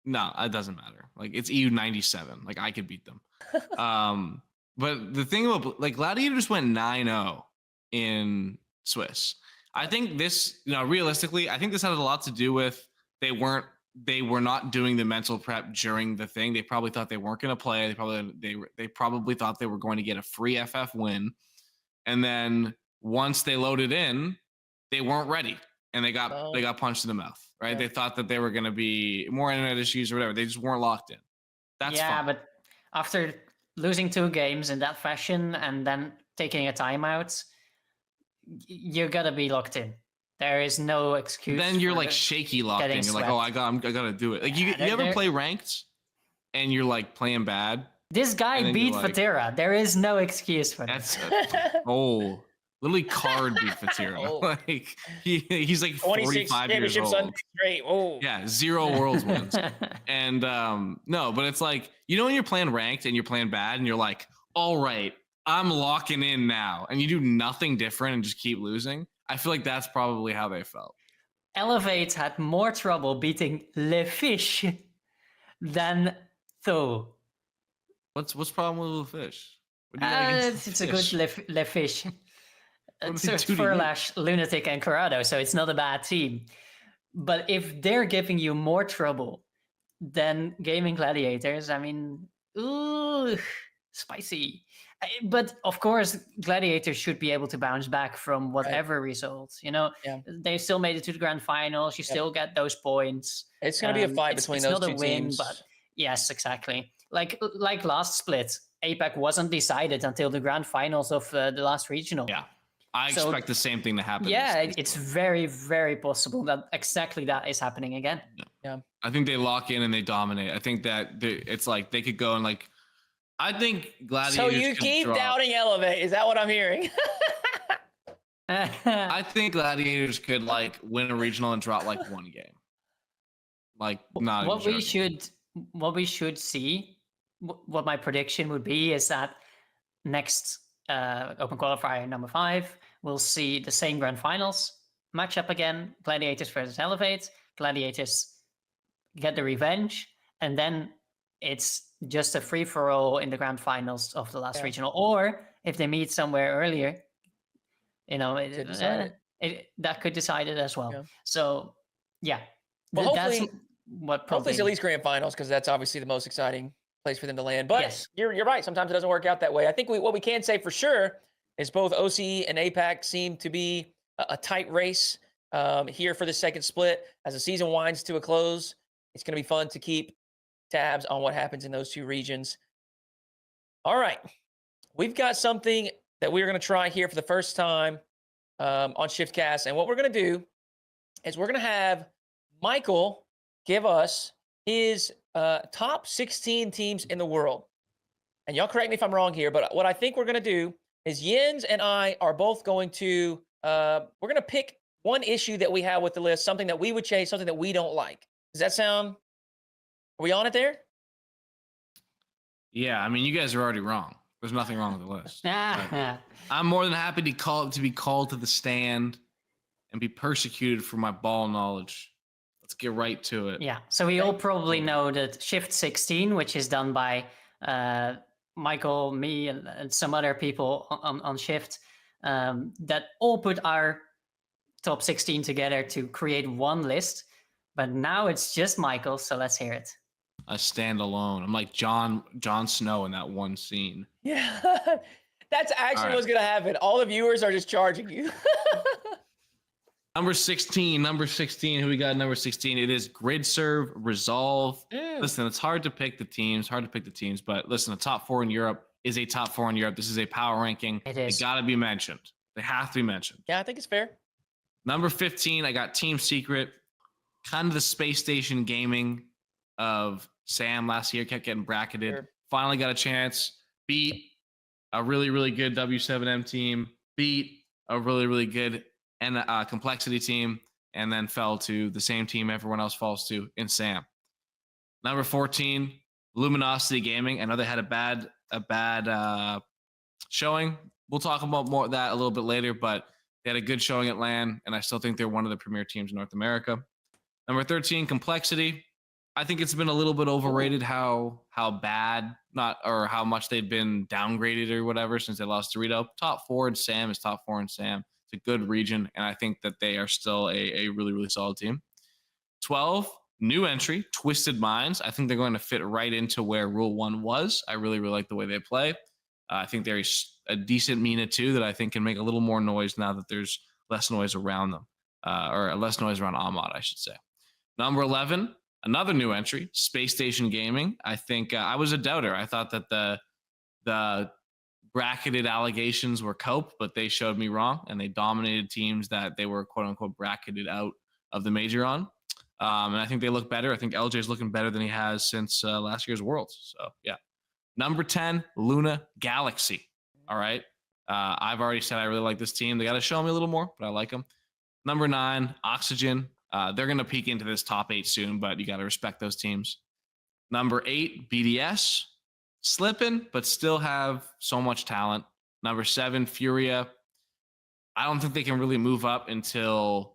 No, it doesn't matter. Like, it's EU 97. Like, I could beat them. But the thing about, like, Gladiators went 9-0 in Swiss. I think this, realistically, I think this had a lot to do with they were not doing the mental prep during the thing. They probably thought they weren't going to play. They probably thought they were going to get a free FF win. And then once they loaded in, they weren't ready. And they got punched in the mouth, right? Yeah. They thought that they were going to be more internet issues or whatever. They just weren't locked in. That's fine. But after losing 2 games in that fashion and then taking a timeout, you gotta be locked in. There is no excuse. Then you're like shaky locked in. You're like, I gotta do it. Like you ever play ranked and you're like playing bad? This guy beat Vatira. There is no excuse for that. That's literally card beat Vatira. Like he's like 45 years old. Straight. Oh. Yeah, 0 worlds wins. And no, but it's like, when you're playing ranked and you're playing bad and you're like, all right, I'm locking in now, and you do nothing different and just keep losing. I feel like that's probably how they felt. Elevate had more trouble beating Le Fish than Tho. What's the problem with Le Fish? It's a good Le Fish. It's Furlash, Lunatic, and Corrado, so it's not a bad team. But if they're giving you more trouble than Gaming Gladiators, I mean, ooh, spicy. But of course, Gladiators should be able to bounce back from whatever results. Yeah. They still made it to the grand finals. You still get those points. It's going to be a fight between those two teams. But yes, exactly. Like last split, APAC wasn't decided until the grand finals of the last regional. Yeah, I expect the same thing to happen. Yeah, it's very, very possible that exactly that is happening again. Yeah. I think they lock in and they dominate. I think that it's like they could go and like. I think Gladiators. So you keep doubting Elevate? Is that what I'm hearing? I think Gladiators could like win a regional and drop like one game. Like not what we should see. What my prediction would be is that next Open Qualifier number 5, we'll see the same grand finals matchup again. Gladiators versus Elevate. Gladiators get the revenge, and then it's just a free-for-all in the grand finals of the last regional. Or if they meet somewhere earlier, that could decide it as well. Yeah. So, yeah. Well, that's what probably... Hopefully it's at least grand finals, because that's obviously the most exciting place for them to land. But you're right. Sometimes it doesn't work out that way. I think what we can say for sure is both OC and APAC seem to be a tight race here for the second split. As the season winds to a close, it's going to be fun to keep tabs on what happens in those two regions. All right. We've got something that we're going to try here for the first time on ShiftCast. And what we're going to do is we're going to have Michael give us his top 16 teams in the world. And y'all correct me if I'm wrong here, but what I think we're going to do is Jens and I are both going to, we're going to pick one issue that we have with the list, something that we would change, something that we don't like. Does that sound... Are we on it there? Yeah, I mean, you guys are already wrong. There's nothing wrong with the list. I'm more than happy to be called to the stand and be persecuted for my ball knowledge. Let's get right to it. Yeah, so we all probably know that Shift 16, which is done by Michael, me, and some other people on Shift, that all put our top 16 together to create one list. But now it's just Michael, so let's hear it. I stand alone. I'm like Jon Snow in that one scene. Yeah, that's actually what's going to happen. All the viewers are just charging you. Number 16. Who we got? Number 16. It is Grid Serve Resolve. Listen, it's hard to pick the teams. But listen, a top 4 in Europe is a top 4 in Europe. This is a power ranking. It is. They got to be mentioned. They have to be mentioned. Yeah, I think it's fair. Number 15. I got Team Secret. Kind of the space station gaming of Sam last year, kept getting bracketed. Sure. Finally got a chance, beat a really, really good W7M team, beat a really, really good complexity team, and then fell to the same team everyone else falls to in Sam. Number 14, Luminosity Gaming. I know they had a bad showing. We'll talk about more of that a little bit later, but they had a good showing at LAN, and I still think they're one of the premier teams in North America. Number 13, Complexity. I think it's been a little bit overrated how bad, or how much they've been downgraded or whatever since they lost to Rito. Top 4 in Sam is top 4 in Sam. It's a good region, and I think that they are still a really, really solid team. 12, new entry, Twisted Minds. I think they're going to fit right into where Rule 1 was. I really, really like the way they play. I think they're a decent Mina too that I think can make a little more noise now that there's less noise around them, or less noise around Ahmad, I should say. Number 11, another new entry, Space Station Gaming. I think I was a doubter. I thought that the bracketed allegations were cope, but they showed me wrong, and they dominated teams that they were quote-unquote bracketed out of the major on. And I think they look better. I think LJ's looking better than he has since last year's Worlds. So, yeah. Number 10, Luna Galaxy. All right. I've already said I really like this team. They got to show me a little more, but I like them. Number 9, Oxygen. They're going to peek into this top 8 soon, but you got to respect those teams. Number 8, BDS. Slipping, but still have so much talent. Number 7, Furia. I don't think they can really move up until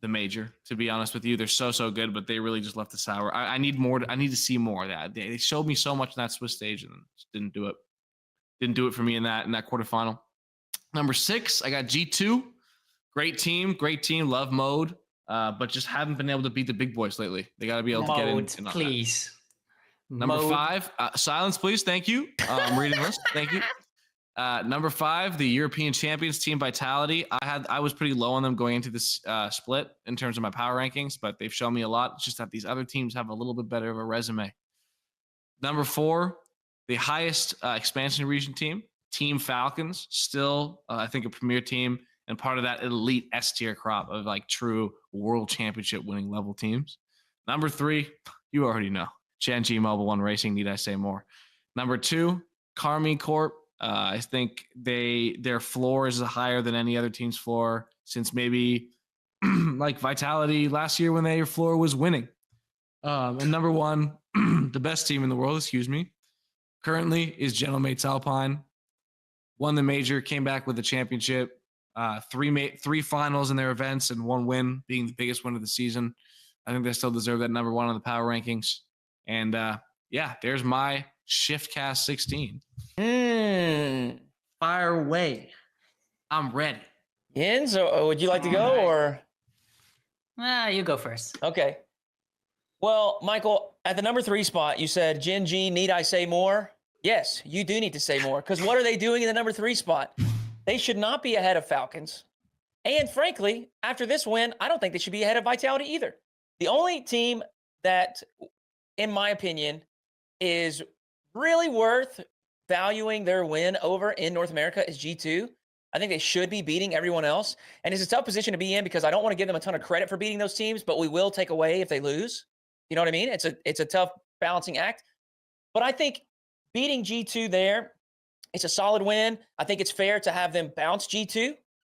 the major, to be honest with you. They're so good, but they really just left the sour. I need more. I need to see more of that. They showed me so much in that Swiss stage and just didn't do it. Didn't do it for me in that quarterfinal. Number 6, I got G2. Great team. Love Mode. But just haven't been able to beat the big boys lately. They got to be able to get in. Please. Number 5, silence, please. Thank you. I'm reading this. Thank you. Number 5, the European champions, Team Vitality. I was pretty low on them going into this split in terms of my power rankings, but they've shown me a lot. It's just that these other teams have a little bit better of a resume. Number 4, the highest expansion region team, Team Falcons. Still, I think a premier team and part of that elite S tier crop of like true world championship winning level teams. Number 3, you already know, Gen G Mobile One Racing. Need I say more? Number 2, Carmine Corp. I think their floor is higher than any other team's floor since maybe like Vitality last year when their floor was winning. And number 1, the best team in the world, currently is General Mates Alpine. Won the major, came back with the championship, 3 finals in their events and 1 win being the biggest win of the season. I think they still deserve that number 1 on the power rankings. And yeah, there's my ShiftCast 16. Fire away. I'm ready. Yin, so would you like to go or? You go first. Okay. Well, Michael, at the number 3 spot, you said Gen G, need I say more? Yes, you do need to say more because what are they doing in the number 3 spot? They should not be ahead of Falcons. And frankly, after this win, I don't think they should be ahead of Vitality either. The only team that, in my opinion, is really worth valuing their win over in North America is G2. I think they should be beating everyone else. And it's a tough position to be in because I don't want to give them a ton of credit for beating those teams, but we will take away if they lose. You know what I mean? It's a tough balancing act. But I think beating G2 there, it's a solid win. I think it's fair to have them bounce G2.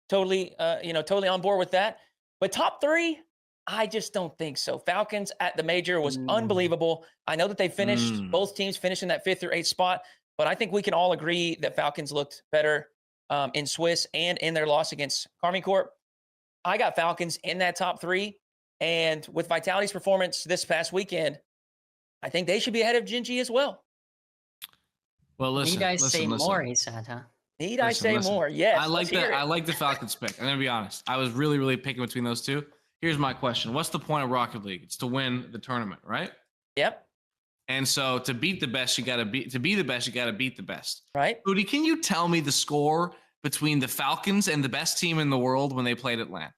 Totally on board with that. But top 3, I just don't think so. Falcons at the major was unbelievable. I know that they finished, both teams finished in that 5th or 8th spot, but I think we can all agree that Falcons looked better in Swiss and in their loss against Carmine Corp. I got Falcons in that top 3. And with Vitality's performance this past weekend, I think they should be ahead of Gen G as well. Well, listen. Need I say more, he said, huh? Need I say more? Yes. I like that. I like the Falcons pick. I'm gonna be honest. I was really, really picking between those two. Here's my question: what's the point of Rocket League? It's to win the tournament, right? Yep. And so to beat the best, you gotta beat the best. Right. Rudy, can you tell me the score between the Falcons and the best team in the world when they played Atlanta?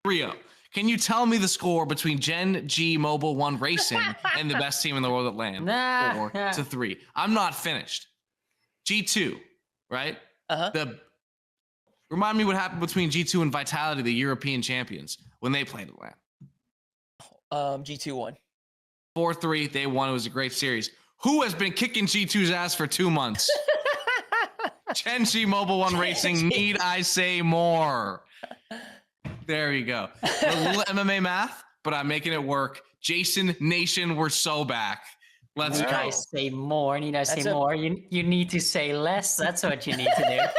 3-0. Can you tell me the score between Gen G Mobile One Racing and the best team in the world at LAN? 4-3. I'm not finished. G2, right? Remind me what happened between G2 and Vitality, the European champions, when they played at LAN. G2 won. 4-3. They won. It was a great series. Who has been kicking G2's ass for 2 months? Gen G Mobile One Racing. Need I say more? There you go. A little MMA math, but I'm making it work. Jason Nation, we're so back. Let's go. Need I say more? Need I say more? You need to say less. That's what you need to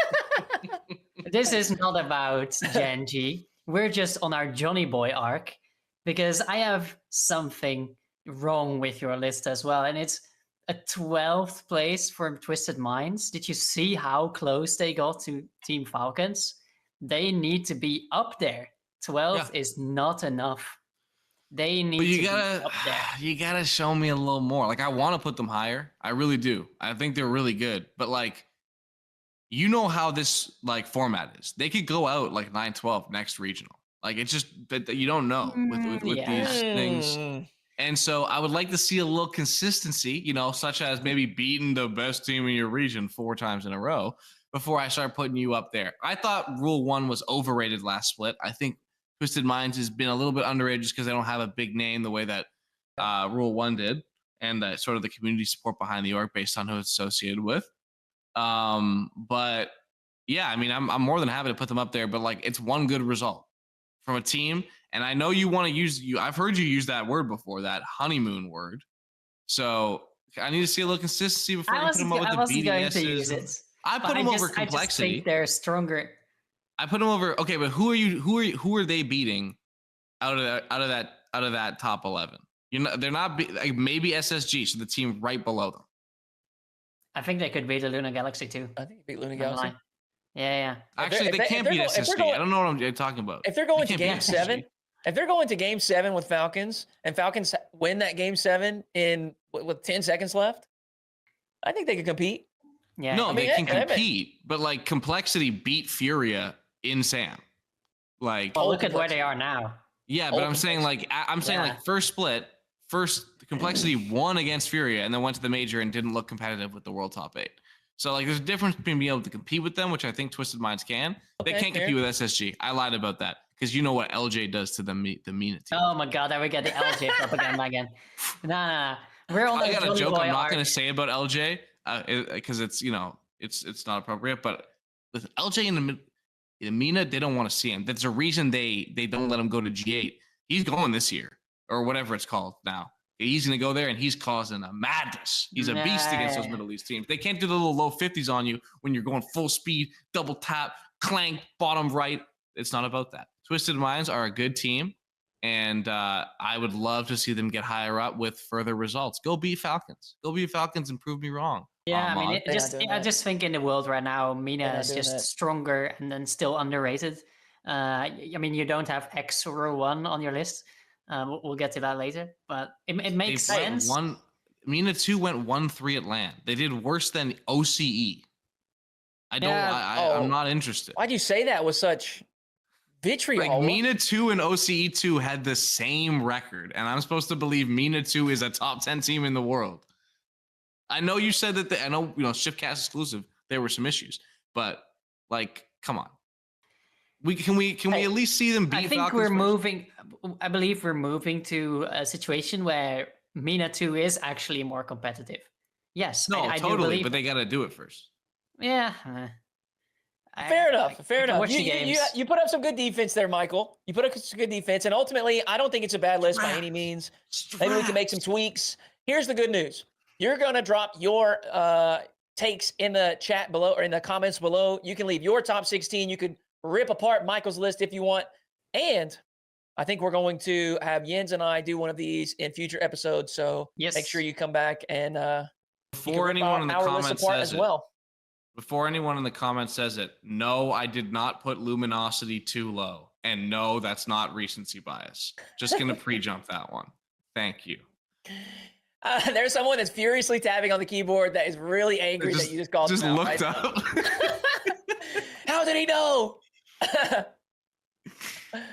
do. This is not about Gen G. We're just on our Johnny Boy arc because I have something wrong with your list as well. And it's a 12th place for Twisted Minds. Did you see how close they got to Team Falcons? They need to be up there. 12 is not enough. They need to be up there. You gotta show me a little more. Like, I want to put them higher. I really do. I think they're really good. But like, you know how this like format is. They could go out like 9-12 next regional. Like, it's just that you don't know with these things. And so I would like to see a little consistency, you know, such as maybe beating the best team in your region 4 times in a row before I start putting you up there. I thought Rule 1 was overrated last split. I think Twisted Minds has been a little bit underrated just because they don't have a big name the way that Rule 1 did, and sort of the community support behind the org based on who it's associated with. But yeah, I mean, I'm more than happy to put them up there, but like, it's one good result from a team. And I know you want to I've heard you use that word before, that honeymoon word. So I need to see a little consistency before I put them up with the BDSs. I wasn't going to use it. I put them over complexity. I just think they're stronger. I put them over. Okay, but who are they beating out of that top 11? They're not like maybe SSG, so the team right below them. I think they could beat the Luna Galaxy too. I think they beat Luna Galaxy. Yeah. Actually, they can't beat SSG. I don't know what I'm talking about. If they're going to Game 7, if they're going to Game 7 with Falcons, and Falcons win that Game 7 with 10 seconds left, I think they can compete. Yeah. No, I mean, they can yeah, compete, but like Complexity beat Furia in Sam. Like, Well, look at where Complexity. they are now. yeah, but Old I'm saying Yeah. like first split, first Complexity won against Furia and then went to the major and didn't look competitive with the world top 8. So like there's a difference between being able to compete with them, which I think Twisted Minds can. They Okay, can't fair. compete with SSG. I lied about that because you know what LJ does to the MENA team. Oh my god, there we get the LJ propaganda. Nah. We're on I the got a Johnny joke Boy I'm not arc. going to say about LJ because it's it's not appropriate. But with LJ in the MENA, they don't want to see him. That's a reason they don't let him go to G8. He's going this year or whatever it's called now. He's going to go there and he's causing a madness. He's a beast against those Middle East teams. They can't do the little low 50s on you when you're going full speed, double tap, clank, bottom right. It's not about that. Twisted Minds are a good team, and I would love to see them get higher up with further results. Go beat Falcons. Go beat Falcons and prove me wrong. Yeah, I mean, They're not doing I that. just think in the world right now, MENA They're not is doing just that. stronger and then still underrated. I mean, you don't have X row 1 on your list. We'll get to that later, but it makes sense. MENA 2 went 1-3 at LAN. They did worse than OCE. I'm not interested. Why'd you say that with such vitriol? Like MENA 2 and OCE 2 had the same record, and I'm supposed to believe MENA 2 is a top 10 team in the world. I know you said that I know, ShiftCast exclusive, there were some issues, but like, come on. Can we at least see them beat I think Falcons I believe we're moving to a situation where MENA 2 is actually more competitive. Yes, No, I do totally, believe. but they got to do it first. Yeah. Fair enough. Fair enough. Watch the games. You put up some good defense there, Michael. You put up some good defense, and ultimately, I don't think it's a bad list by any means. Maybe we can make some tweaks. Here's the good news: you're gonna drop your takes in the chat below or in the comments below. You can leave your top 16. You could rip apart Michael's list if you want, and I think we're going to have Jens and I do one of these in future episodes. So make sure you come back and before anyone in the comments says as well. Before anyone in the comments says it, no, I did not put luminosity too low. And no, that's not recency bias. Just going to pre-jump that one. Thank you. There's someone that's furiously tapping on the keyboard that is really angry that you just called him out, looked right? up. How did he know?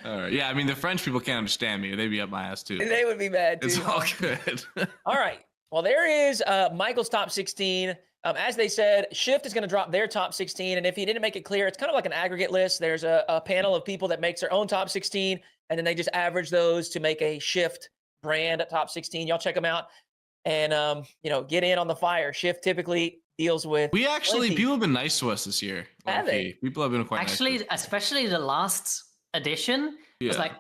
All right. Yeah, I mean, the French people can't understand me. They'd be up my ass too. They would be mad too. It's all good. All right. Well, there is Michael's top 16. As they said, Shift is going to drop their top 16. And if he didn't make it clear, it's kind of like an aggregate list. There's a panel of people that makes their own top 16, and then they just average those to make a Shift brand at top 16. Y'all check them out and, get in on the fire. Shift typically deals with. People have been nice to us this year. Have they? People have been quite nice. Actually, especially the last edition, it was like,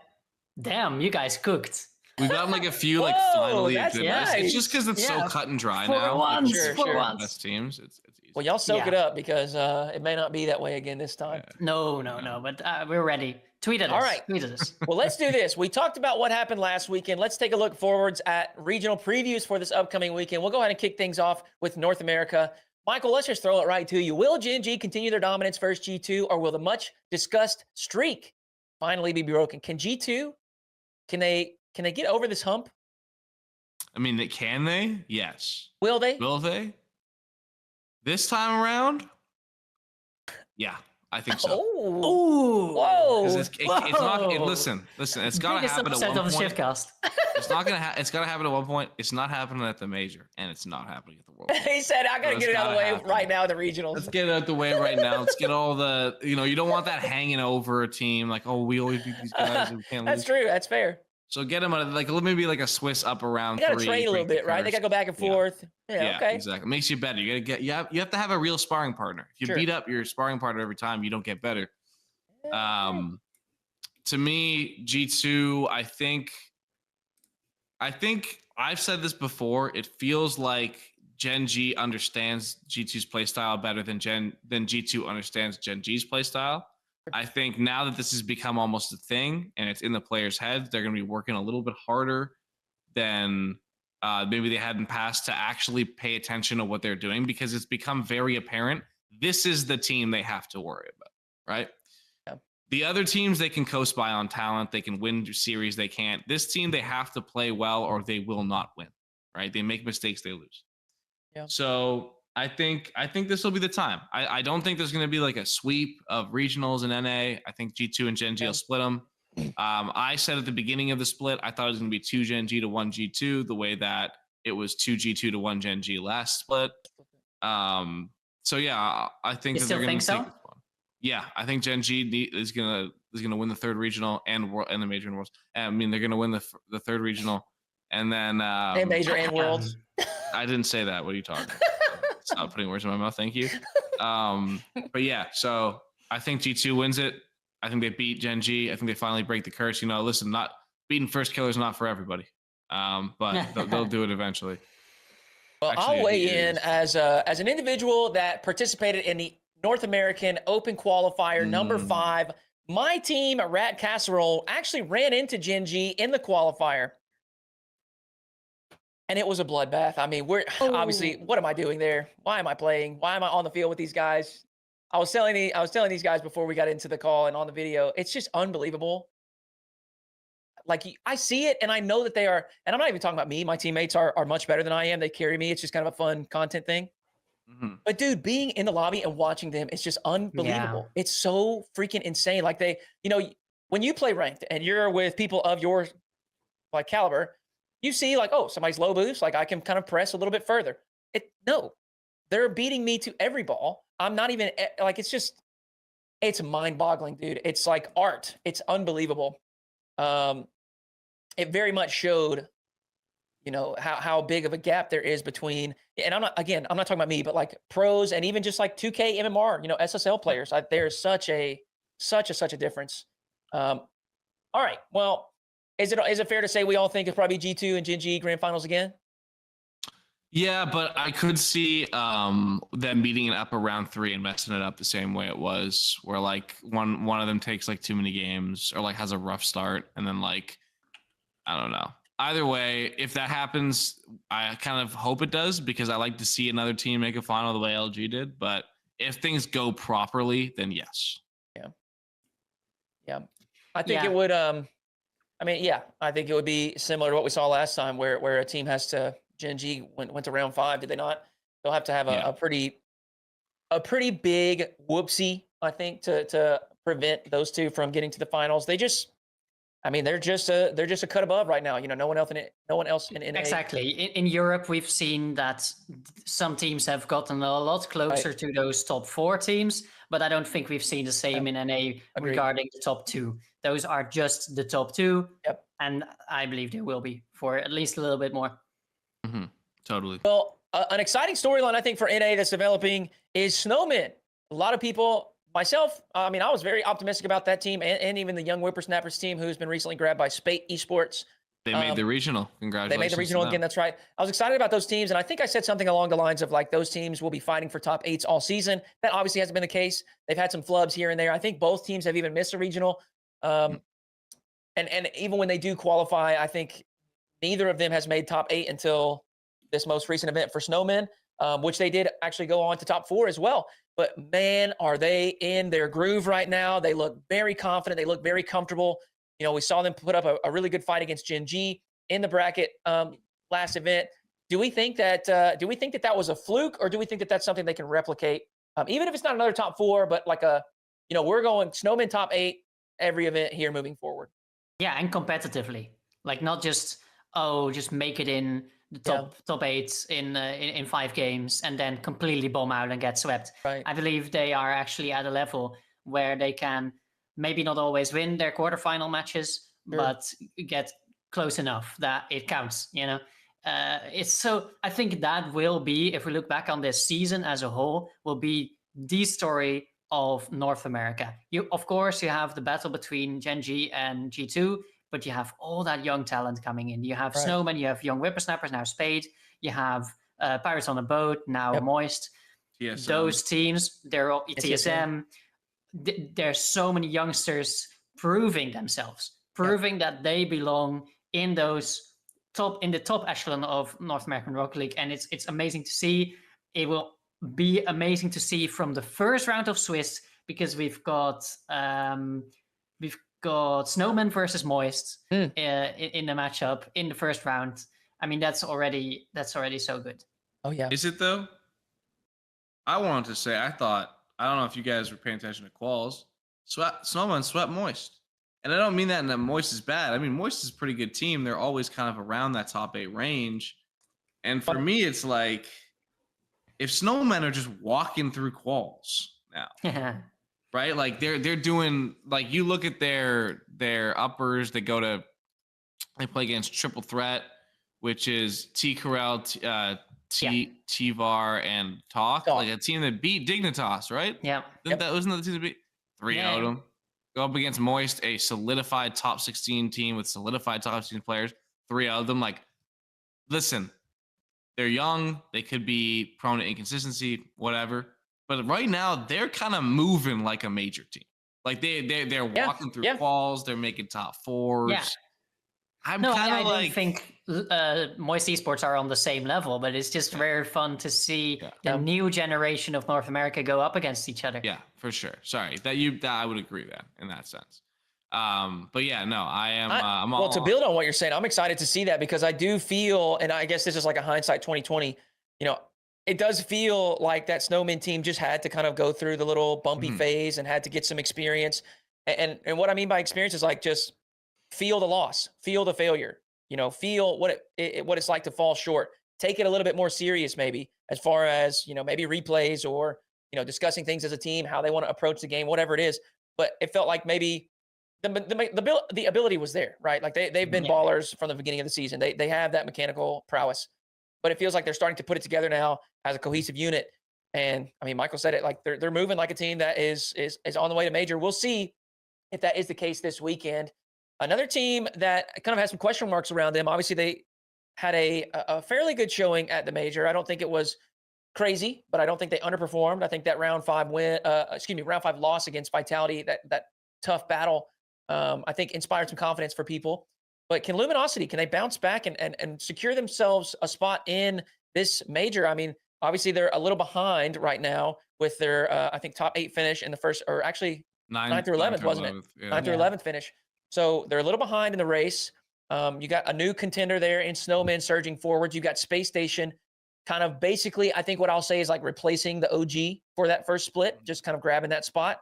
damn, you guys cooked. We've gotten like a few finally did nice. It's just because it's so cut and dry now. For once. Best teams, it's easy. Well, y'all soak it up because it may not be that way again this time. No, but we're ready. Tweet at us. All right. Tweet at us. Well, let's do this. We talked about what happened last weekend. Let's take a look forwards at regional previews for this upcoming weekend. We'll go ahead and kick things off with North America. Michael, let's just throw it right to you. Will Gen G continue their dominance versus G2, or will the much discussed streak finally be broken? Can G2, can they get over this hump? I mean, can they? Yes. Will they? Will they? This time around? Yeah, I think so. Oh, whoa! It's not. Listen. It's gotta happen at one of the point. ShiftCast. It's not gonna. It's gotta happen at one point. It's not happening at the major, and it's not happening at the World. He said, "I gotta get it out of the way right now." The regionals. Let's get it out the way right now. Let's get all the. You don't want that hanging over a team. Like, oh, we always beat these guys. And we can't That's lose. true. That's fair. So get them out of maybe like a Swiss up around. They gotta trade a little bit, right? They gotta go back and forth. Yeah, okay. Exactly. It makes you better. You have to have a real sparring partner. If you beat up your sparring partner every time, you don't get better. To me, G2, I think I've said this before. It feels like Gen G understands G2's playstyle better than G2 understands Gen G's playstyle. I think now that this has become almost a thing and it's in the players' heads, they're going to be working a little bit harder than maybe they had in the past to actually pay attention to what they're doing, because it's become very apparent this is the team they have to worry about, right? Yeah. The other teams, they can coast by on talent. They can win series. They can't. This team, they have to play well or they will not win, right? They make mistakes, they lose. Yeah. So I think this will be the time. I don't think there's going to be like a sweep of regionals in NA. I think G2 and Gen G will split them. I said at the beginning of the split, I thought it was going to be 2 Gen G to 1 G2, the way that it was 2 G2 to 1 Gen G last split. So yeah, I think that they're going to take this one. Yeah, I think Gen G is gonna win the third regional and the major and worlds. I mean, they're gonna win the third regional and then and major and worlds. I didn't say that. What are you talking about? Stop putting words in my mouth. Thank you. But yeah, so I think G2 wins it. I think they beat Gen G. I think they finally break the curse. You know, listen, not beating first killer is not for everybody, but they'll do it eventually. Well, actually, I'll weigh in as an individual that participated in the North American Open Qualifier number 5. My team, Rat Casserole, actually ran into Gen G in the qualifier. And it was a bloodbath. I mean, obviously, what am I doing there? Why am I playing? Why am I on the field with these guys? I was telling these guys before we got into the call and on the video, it's just unbelievable. Like, I see it and I know that they are, and I'm not even talking about me. My teammates are much better than I am. They carry me. It's just kind of a fun content thing. But dude, being in the lobby and watching them, it's just unbelievable. Yeah. It's so freaking insane. Like when you play ranked and you're with people of your like caliber, you see like, oh, somebody's low boost. Like I can kind of press a little bit further. No, they're beating me to every ball. I'm not even like, it's mind boggling, dude. It's like art. It's unbelievable. It very much showed, you know, how big of a gap there is between, and I'm not talking about me, but like pros and even just like 2K MMR, you know, SSL players. There's such a difference. All right. Well, is it fair to say we all think it's probably G2 and Gen G grand finals again? Yeah, but I could see them beating it up around 3 and messing it up the same way it was, where like one of them takes like too many games or like has a rough start and then like, I don't know. Either way, if that happens, I kind of hope it does because I like to see another team make a final the way LG did. But if things go properly, then yes. Yeah. I think it would. I think it would be similar to what we saw last time, where a team has to. Gen G went to round 5. Did they not? They'll have to have a pretty big whoopsie, I think, to prevent those two from getting to the finals. They're just a cut above right now. You know, no one else in NA. Exactly. In Europe, we've seen that some teams have gotten a lot closer to those top 4 teams, but I don't think we've seen the same in NA regarding the top 2. Those are just the top 2, and I believe they will be for at least a little bit more. Mm-hmm. Totally. Well, an exciting storyline I think for NA that's developing is Snowmen. A lot of people. Myself, I was very optimistic about that team and even the young whippersnappers team who's been recently grabbed by Spate Esports. They made the regional. Congratulations. They made the regional again. That's right. I was excited about those teams. And I think I said something along the lines of like those teams will be fighting for top 8s all season. That obviously hasn't been the case. They've had some flubs here and there. I think both teams have even missed a regional. And even when they do qualify, I think neither of them has made top 8 until this most recent event for Snowmen, which they did actually go on to top 4 as well. But man, are they in their groove right now. They look very confident. They look very comfortable. You know, we saw them put up a really good fight against Gen G in the bracket last event. Do we think that that was a fluke, or do we think that that's something they can replicate? Even if it's not another top 4, but like we're going Snowmen top 8 every event here moving forward. Yeah, and competitively. Like not just make it in the top 8 in 5 games and then completely bomb out and get swept. Right. I believe they are actually at a level where they can maybe not always win their quarterfinal matches, but get close enough that it counts, you know? I think that will be, if we look back on this season as a whole, will be the story of North America. Of course, you have the battle between Gen G and G2, but you have all that young talent coming in. You have Snowmen, you have young whippersnappers, now Spade, you have Pirates on a Boat, now Moist. TSM. Those teams, they're all TSM. There's so many youngsters proving themselves, that they belong in the top echelon of North American Rocket League, and it's amazing to see. It will be amazing to see from the first round of Swiss, because we've got Snowmen versus Moist in the matchup in the first round. I mean, that's already so good. Oh yeah. Is it though? I wanted to say, I don't know if you guys were paying attention to quals. Snowman swept Moist. And I don't mean that in that Moist is bad. I mean, Moist is a pretty good team. They're always kind of around that top 8 range. And for me, it's like, if Snowmen are just walking through quals now, right? Like they're doing, like, you look at their uppers, they play against Triple Threat, which is T. Corral, T-Var, and Talk, like a team that beat Dignitas, right? Yeah. That wasn't the team that beat 3-0 them. Go up against Moist, a solidified top 16 team with solidified top 16 players, 3-0 them. Like, listen, they're young. They could be prone to inconsistency, whatever. But right now, they're kind of moving like a major team. Like they're walking through quals. They're making top 4s. Yeah. I don't think Moist Esports are on the same level, but it's just very fun to see the new generation of North America go up against each other. Yeah, for sure. Sorry, that I would agree with in that sense. But yeah, no, I am. I'm all. Well, to build on what you're saying, I'm excited to see that because I do feel, and I guess this is like a hindsight 2020. It does feel like that Snowman team just had to kind of go through the little bumpy phase and had to get some experience. And what I mean by experience is like just feel the loss, feel the failure, feel what it's like to fall short, take it a little bit more serious, maybe as far as, maybe replays or, discussing things as a team, how they want to approach the game, whatever it is. But it felt like maybe the ability was there, right? Like they've been ballers from the beginning of the season. They have that mechanical prowess, but it feels like they're starting to put it together now as a cohesive unit. And I mean, Michael said it, like they're moving like a team that is on the way to major. We'll see if that is the case this weekend. Another team that kind of has some question marks around them. Obviously, they had a fairly good showing at the major. I don't think it was crazy, but I don't think they underperformed. I think that round 5 loss against Vitality, that tough battle, I think inspired some confidence for people. But can Luminosity, can they bounce back and secure themselves a spot in this major? I mean, obviously they're a little behind right now with their, I think, top 8 finish in the first, or actually 9th through 11th, wasn't it? 9th through 11th finish. So they're a little behind in the race. You got a new contender there in Snowman surging forward. You got Space Station kind of basically, I think what I'll say is like replacing the OG for that first split, just kind of grabbing that spot.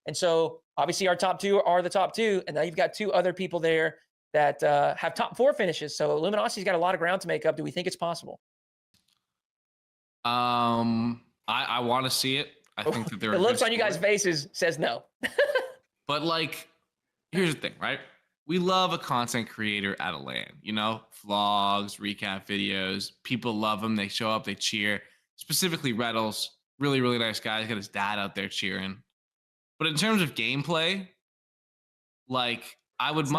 And so obviously our top 2 are the top 2. And now you've got 2 other people there that have top 4 finishes. So Luminosity's got a lot of ground to make up. Do we think it's possible? I want to see it. I think that there. The looks on you guys' faces says no. But like, here's the thing, right? We love a content creator at a LAN, vlogs, recap videos. People love them. They show up, they cheer. Specifically, Reddles, really, really nice guy. He's got his dad out there cheering. But in terms of gameplay, like I look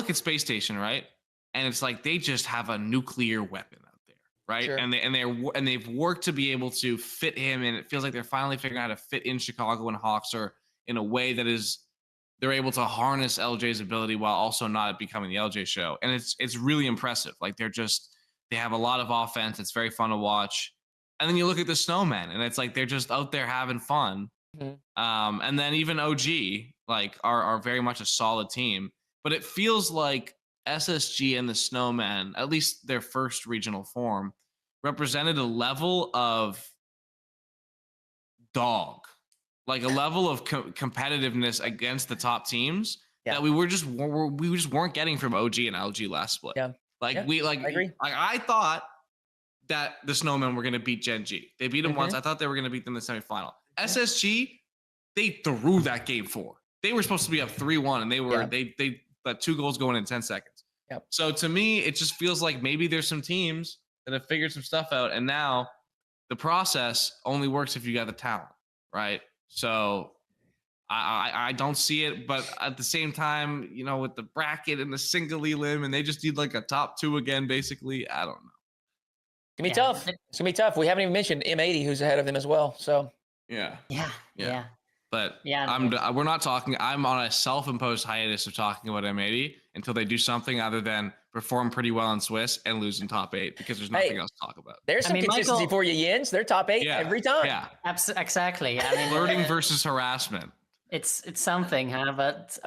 at Space Station, right? And it's like they just have a nuclear weapon out there, right? Sure. And they've worked to be able to fit him, and it feels like they're finally figuring out how to fit in Chicago and Hawksor in a way that is they're able to harness LJ's ability while also not becoming the LJ show. And it's really impressive. Like they have a lot of offense. It's very fun to watch. And then you look at the Snowmen and it's like, they're just out there having fun. Mm-hmm. And then even OG like are very much a solid team, but it feels like SSG and the Snowmen, at least their first regional form, represented a level of dog, like a level of competitiveness against the top teams that we just weren't getting from OG and LG last split. I agree. I thought that the Snowmen were going to beat Gen G. They beat them once. I thought they were going to beat them in the semifinal. SSG, they threw that game 4. They were supposed to be up 3-1, and they let 2 goals going in 10 seconds. Yep. So to me, it just feels like maybe there's some teams that have figured some stuff out, and now the process only works if you got the talent, right? So I don't see it, but at the same time, with the bracket and the single elim, and they just need like a top 2 again, basically. I don't know. It's gonna be tough. It's gonna be tough. We haven't even mentioned M80, who's ahead of them as well. So yeah. But we're not talking. I'm on a self-imposed hiatus of talking about M80 until they do something other than perform pretty well in Swiss and lose in top 8, because there's nothing else to talk about. There's some consistency for you, Jens. They're top 8 every time. Yeah, exactly. Flirting versus harassment. It's something, huh? But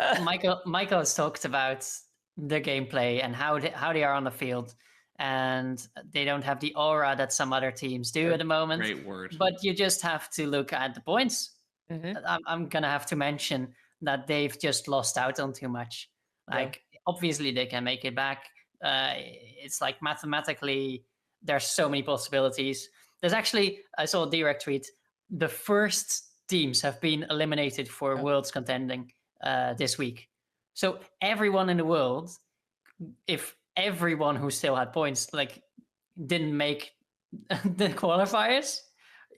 Michael has talked about the gameplay and how they are on the field, and they don't have the aura that some other teams do at the moment. Great word. But you just have to look at the points. Mhm. I'm gonna have to mention that they've just lost out on too much. Like, obviously they can make it back. It's like mathematically, there's so many possibilities. There's actually, I saw a direct tweet, the first teams have been eliminated for Worlds contending this week. So everyone in the world, if everyone who still had points like didn't make the qualifiers,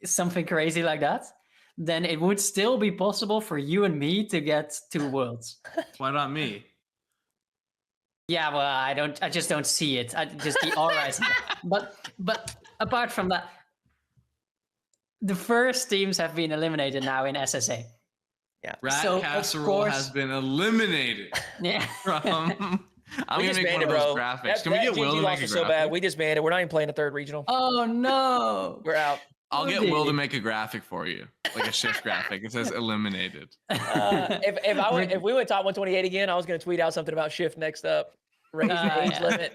something crazy like that, then it would still be possible for you and me to get to Worlds. Why not me? Yeah, well, I just don't see it. Just the aura is there. But apart from that, the first teams have been eliminated now in SSA. Yeah. Rat So, of Casserole course- has been eliminated Yeah. from. I'm We gonna just make one banned it, of those bro. graphics. Can we get Will to loss make a is so bad. graphic? We just banned it. We're not even playing the third regional. Oh no. We're out. I'll get Woody. Will to make a graphic for you, like a shift graphic. It says eliminated. If we went top 128 again, I was going to tweet out something about shift next up. Raise the age yeah. limit.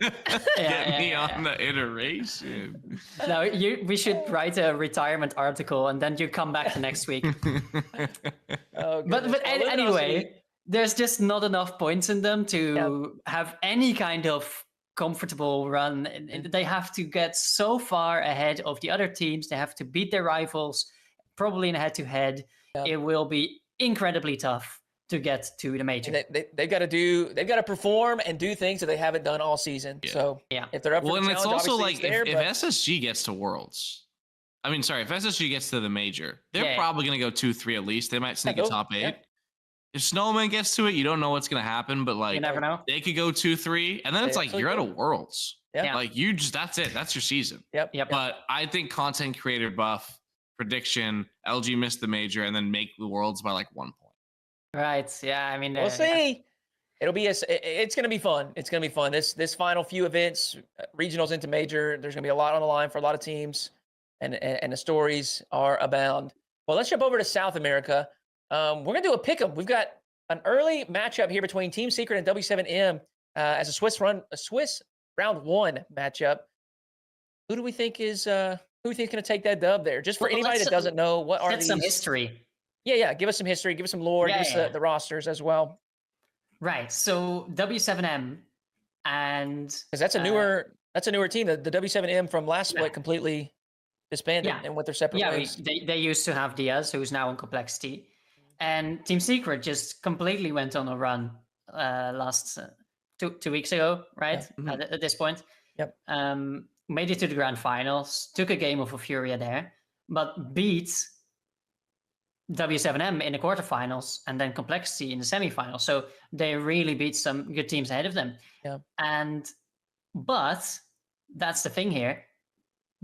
Get me on the iteration. No, we should write a retirement article and then you come back the next week. Oh, But goodness. Oh, luminosity. anyway, there's just not enough points in them to have any kind of comfortable run. And they have to get so far ahead of the other teams. They have to beat their rivals, probably in a head-to-head. Yep. It will be incredibly tough to get to the major. And they've got to perform and do things that they haven't done all season. Yeah. So Yeah. if they're up for Well, the and it's challenge, also obviously like it's there, if but SSG gets to Worlds, if SSG gets to the major, they're Yeah. probably going to go 2-3 at least. They might sneak a go- top 8. yeah. If Snowman gets to it, you don't know what's going to happen, but like You never know. they could go 2-3, and then it's They like absolutely you're at a could. Worlds. Yeah. Like you just that's it. That's your season. Yep. Yep. But I think content creator buff prediction: LG missed the major and then make the Worlds by like 1 point. Right. Yeah. I mean, We'll see. It'll be it's going to be fun. It's going to be fun. This final few events, regionals into major, there's going to be a lot on the line for a lot of teams, and the stories are abound. Well, let's jump over to South America. We're going to do a pick'em. We've got an early matchup here between Team Secret and W7M as a Swiss round 1 matchup. Who do we think is going to take that dub there? Just for Well, anybody let's, that doesn't know, what are Get these? some history. Yeah. Give us some history. Give us some lore. Yeah, give us yeah. the rosters as well. Right. So W7M and Because that's a newer team. The W7M from last split Yeah. completely disbanded Yeah. and went their separate ways. they used to have Diaz, who's now in Complexity, and Team Secret just completely went on a run last 2 weeks ago, right? Yeah. At this point, Yep. Made it to the grand finals, took a game of Furia there, but beat W7M in the quarterfinals and then Complexity in the semifinals. So they really beat some good teams ahead of them. Yeah. But that's the thing here.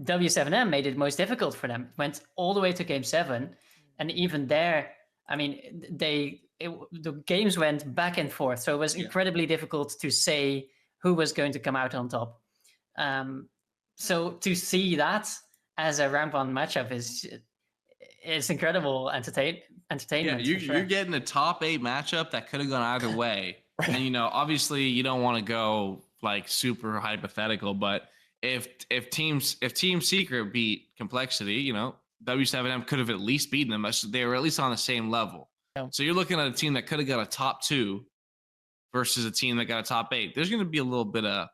W7M made it most difficult for them. Went all the way to game 7, and even there, I mean, the games went back and forth, so it was incredibly difficult to say who was going to come out on top. So to see that as a round 1 matchup is incredible entertainment. Yeah, for sure. you're getting a top 8 matchup that could have gone either way. And obviously you don't want to go like super hypothetical, but if Team Secret beat Complexity, W7M could have at least beaten them. They were at least on the same level. Yeah. So you're looking at a team that could have got a top 2 versus a team that got a top 8. There's going to be a little bit of,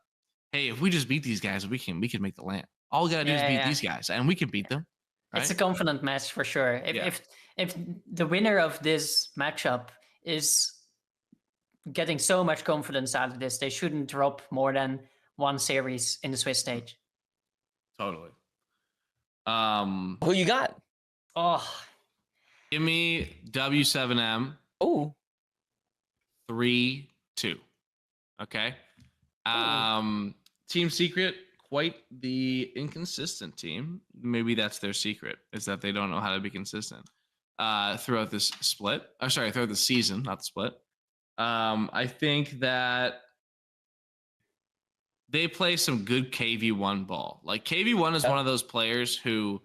hey, if we just beat these guys, we can make the land. All we got to do is beat these guys, and we can beat them. Right? It's a confident match for sure. If the winner of this matchup is getting so much confidence out of this, they shouldn't drop more than 1 series in the Swiss stage. Totally. Who you got? Oh, Give me W7M Oh, 3-2. Okay. Team Secret, quite the inconsistent team. Maybe that's their secret, is that they don't know how to be consistent throughout this split. Throughout the season, not the split. I think that they play some good KV1 ball. Like KV1 is one of those players who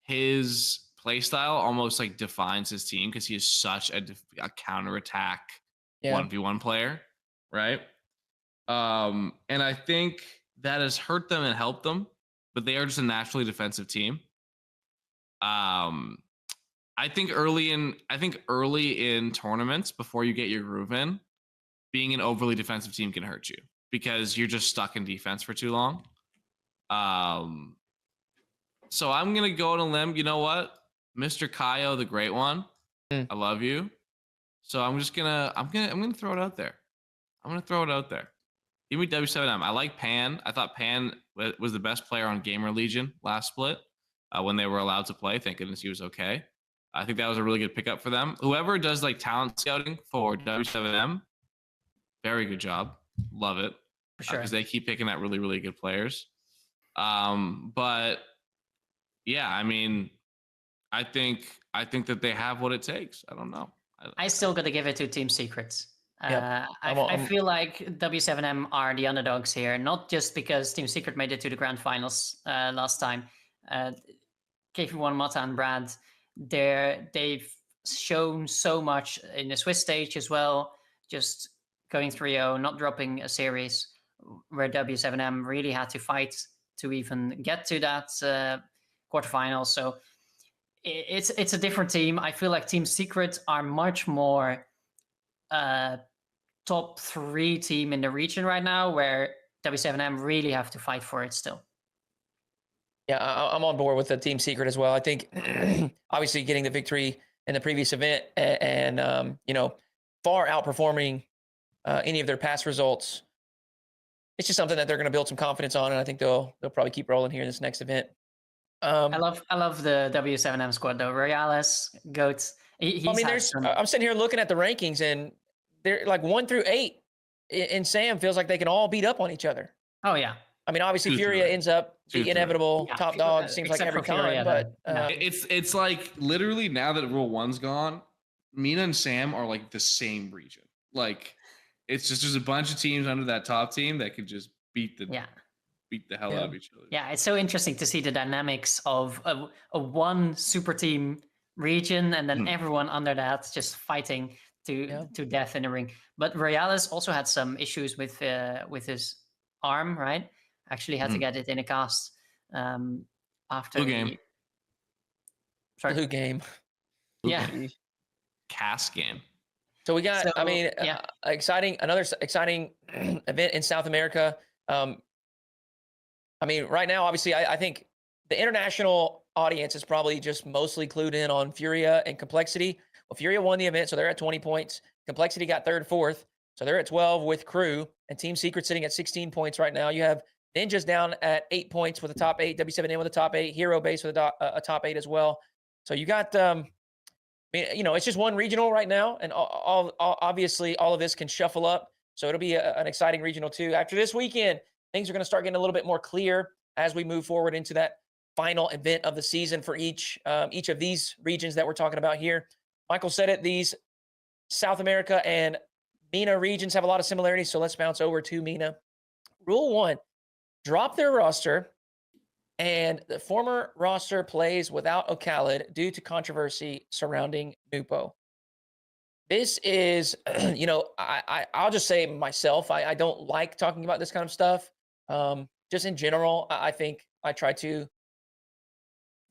his play style almost like defines his team because he is such a counterattack 1v1 player, right? And I think that has hurt them and helped them, but they are just a naturally defensive team. I think early in tournaments, before you get your groove in, being an overly defensive team can hurt you because you're just stuck in defense for too long. So I'm gonna go on a limb. You know what, Mr. Kaio, the great one, I love you. So I'm gonna throw it out there. Give me W7M. I like Pan. I thought Pan was the best player on Gamer Legion last split when they were allowed to play. Thank goodness he was okay. I think that was a really good pickup for them. Whoever does like talent scouting for W7M, very good job. Love it. For sure. Because they keep picking out really, really good players. But yeah, I mean, I think that they have what it takes. I don't know. I still got to give it to Team Secrets. Yeah. I feel like W7M are the underdogs here, not just because Team Secret made it to the grand finals last time. KV1, Mata, and Brad, they've shown so much in the Swiss stage as well, just going 3-0, not dropping a series, where W7M really had to fight to even get to that quarterfinal. So it's a different team. I feel like Team Secret are much more top 3 team in the region right now, where W7M really have to fight for it still. Yeah, I'm on board with the Team Secret as well. I think obviously getting the victory in the previous event and far outperforming any of their past results. It's just something that they're going to build some confidence on, and I think they'll probably keep rolling here in this next event. I love the W7M squad though. Royales, Goats. I'm sitting here looking at the rankings, and they're like 1 through 8, and Sam feels like they can all beat up on each other. Oh yeah. I mean, obviously Furia ends up the inevitable top dog. Seems like every time, but it's like literally now that Rule 1's gone, Mina and Sam are like the same region. Like it's just there's a bunch of teams under that top team that could just beat the hell out of each other. Yeah, it's so interesting to see the dynamics of a one super team region and then everyone under that just fighting to death in the ring. But Royales also had some issues with his arm, right? Actually had to get it in a cast after Blue game. Sorry, blue game. Yeah, cast game. So we got, another exciting event in South America. Right now, obviously, I think the international audience is probably just mostly clued in on Furia and Complexity. Well, Furia won the event, so they're at 20 points. Complexity got 3rd, 4th, so they're at 12 with Crew, and Team Secret sitting at 16 points right now. You have Ninjas down at 8 points with a top 8, W7M with a top 8, Hero Base with a top 8 as well. So you got, it's just one regional right now, and obviously all of this can shuffle up. So it'll be an exciting regional too. After this weekend, things are going to start getting a little bit more clear as we move forward into that final event of the season for each of these regions that we're talking about here. Michael said it, these South America and MENA regions have a lot of similarities, so let's bounce over to MENA. Rule 1, drop their roster, and the former roster plays without Ocalid due to controversy surrounding Nupo. This is, I'll just say myself, I don't like talking about this kind of stuff. Just in general, I think I try to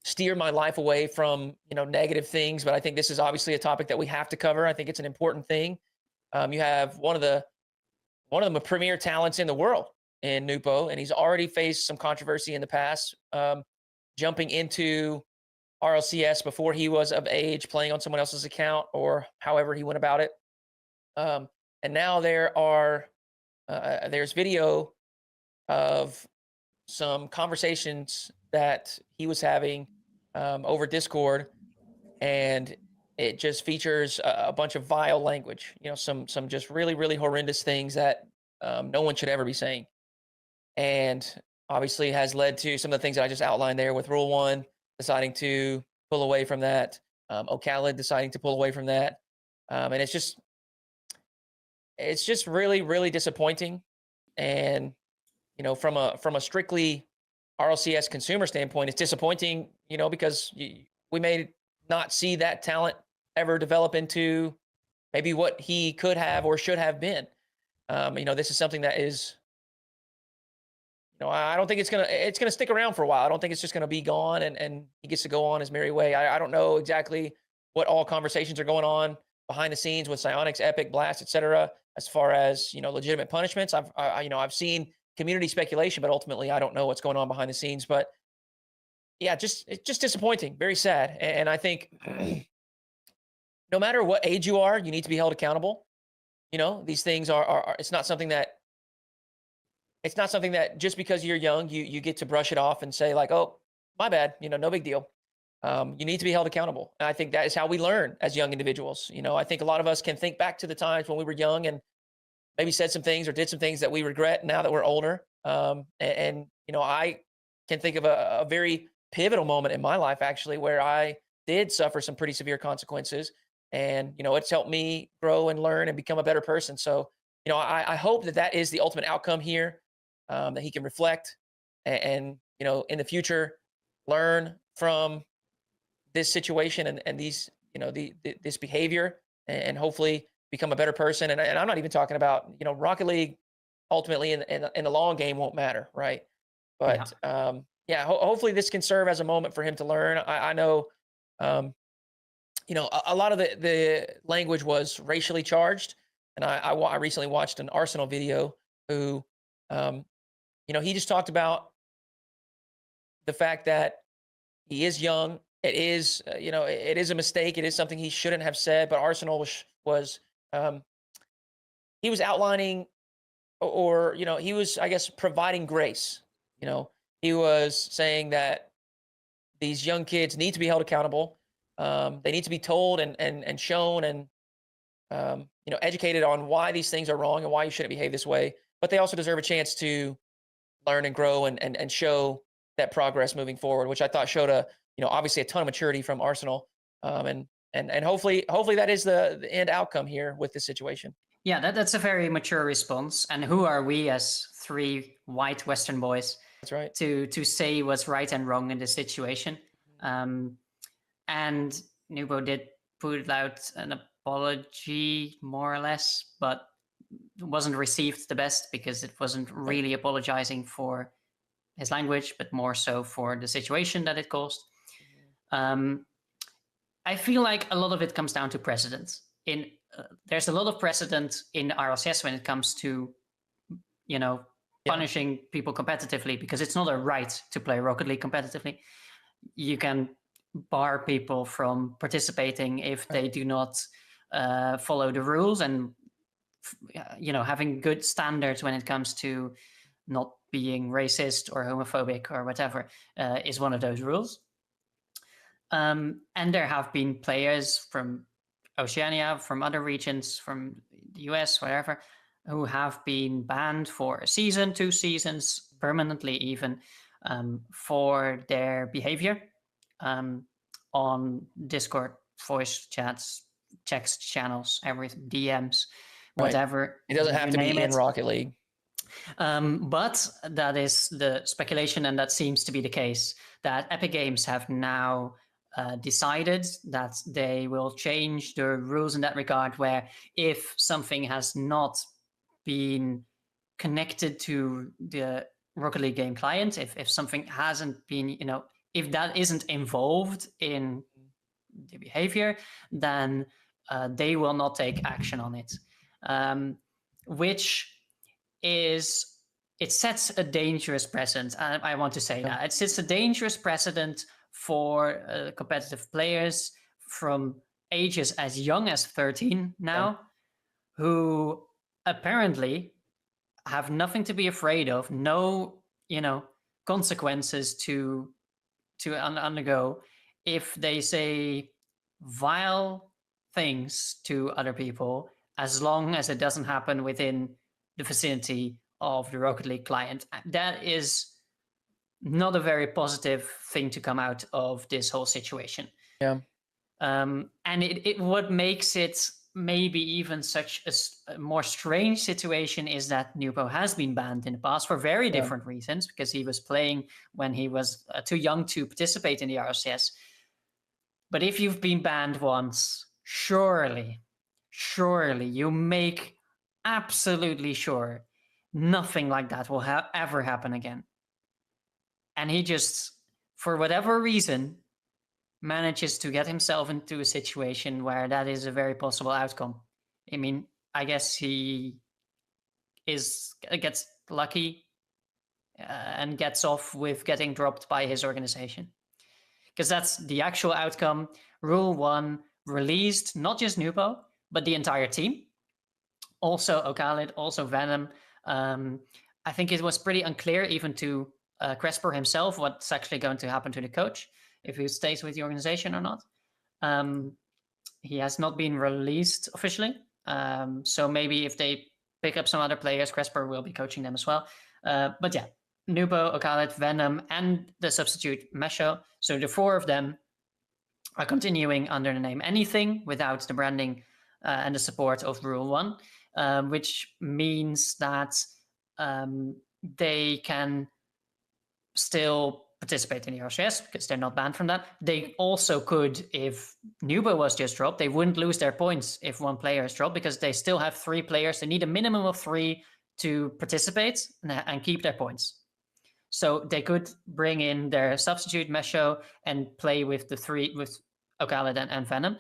steer my life away from, negative things, but I think this is obviously a topic that we have to cover. I think it's an important thing. You have one of the premier talents in the world in Nupo, and he's already faced some controversy in the past, jumping into RLCS before he was of age, playing on someone else's account, or however he went about it. And now there's video of some conversations that he was having over Discord, and it just features a bunch of vile language, some just really, really horrendous things that no one should ever be saying. And obviously has led to some of the things that I just outlined there, with Rule 1 deciding to pull away from that, Ocalid deciding to pull away from that. And it's just really, really disappointing. And, from a strictly RLCS consumer standpoint, it's disappointing, because we may not see that talent ever develop into maybe what he could have or should have been. This is something that is, I don't think it's gonna stick around for a while. I don't think it's just gonna be gone and he gets to go on his merry way. I don't know exactly what all conversations are going on behind the scenes with Psionics, Epic, Blast, etc. As far as legitimate punishments. I've seen community speculation, but ultimately I don't know what's going on behind the scenes. But yeah, it's just disappointing, very sad. And I think no matter what age you are, you need to be held accountable. These things are it's not something that just because you're young, you get to brush it off and say like, oh, my bad, no big deal. You need to be held accountable. And I think that is how we learn as young individuals. I think a lot of us can think back to the times when we were young and maybe said some things or did some things that we regret now that we're older. I can think of a very pivotal moment in my life, actually, where I did suffer some pretty severe consequences. And, it's helped me grow and learn and become a better person. So, I hope that is the ultimate outcome here, that he can reflect and in the future, learn from this situation and these, this behavior and hopefully become a better person. And I'm not even talking about, Rocket League ultimately in the long game won't matter. Right. But hopefully this can serve as a moment for him to learn. I know, a lot of the language was racially charged. And I recently watched an Arsenal video who, he just talked about the fact that he is young. It is, it is a mistake. It is something he shouldn't have said. But Arsenal was he was outlining, or he was, I guess, providing grace. He was saying that these young kids need to be held accountable. They need to be told and shown and educated on why these things are wrong and why you shouldn't behave this way. But they also deserve a chance to learn and grow and show that progress moving forward, which I thought showed obviously a ton of maturity from Arsenal. And hopefully that is the end outcome here with this situation. Yeah, that's a very mature response. And who are we as 3 white Western boys? That's right. To say what's right and wrong in this situation. And Nubo did put out an apology, more or less, but it wasn't received the best because it wasn't really apologizing for his language, but more so for the situation that it caused. I feel like a lot of it comes down to precedent. There's a lot of precedent in RLCS when it comes to, punishing people competitively, because it's not a right to play Rocket League competitively. You can bar people from participating if they do not follow the rules, and having good standards when it comes to not being racist or homophobic or whatever is one of those rules. And there have been players from Oceania, from other regions, from the US, whatever, who have been banned for a season, 2 seasons, permanently even, for their behavior on Discord, voice chats, text channels, everything, DMs, whatever. It doesn't have to be in Rocket League. But that is the speculation, and that seems to be the case, that Epic Games have now decided that they will change the rules in that regard, where if something has not been connected to the Rocket League game client, if something hasn't been, if that isn't involved in the behavior, then they will not take action on it. Which is, it sets a dangerous precedent. I want to say that. It sets a dangerous precedent for competitive players from ages as young as 13 now, who apparently have nothing to be afraid of, no, consequences to undergo if they say vile things to other people, as long as it doesn't happen within the vicinity of the Rocket League client. That is not a very positive thing to come out of this whole situation. Yeah. And what makes it maybe even such a more strange situation is that Nubo has been banned in the past for very different reasons, because he was playing when he was too young to participate in the RLCS. But if you've been banned once, surely you make absolutely sure nothing like that will ever happen again. and he just, for whatever reason, manages to get himself into a situation where that is a very possible outcome. I mean, I guess he gets lucky and gets off with getting dropped by his organization, because that's the actual outcome. Rule 1 released not just Nupo, but the entire team. Also Ocalid, also Venom. I think it was pretty unclear even to Cresper himself what's actually going to happen to the coach, if he stays with the organization or not. He has not been released officially. So maybe if they pick up some other players, Cresper will be coaching them as well. But yeah, Nubo, Ocalid, Venom, and the substitute Mesho. So the 4 of them are continuing under the name Anything without the branding and the support of Rule 1, which means that they can still participate in the RLCS because they're not banned from that. They also could, if Nubo was just dropped, they wouldn't lose their points if one player is dropped, because they still have 3 players. They need a minimum of 3 to participate and keep their points. So they could bring in their substitute Mesho and play with the 3 with Ocalid and Venom.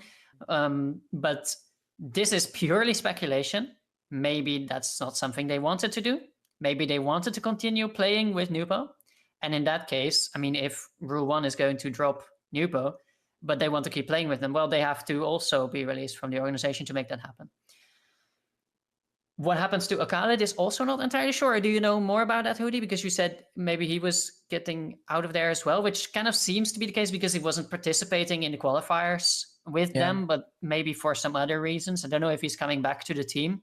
But this is purely speculation. Maybe that's not something they wanted to do. Maybe they wanted to continue playing with Nubo. And in that case, I mean, if Rule 1 is going to drop Nubo, but they want to keep playing with them, well, they have to also be released from the organization to make that happen. What happens to Ocalid is also not entirely sure. Do you know more about that, Hoodie? Because you said maybe he was getting out of there as well, which kind of seems to be the case because he wasn't participating in the qualifiers with them, but maybe for some other reasons. I don't know if he's coming back to the team.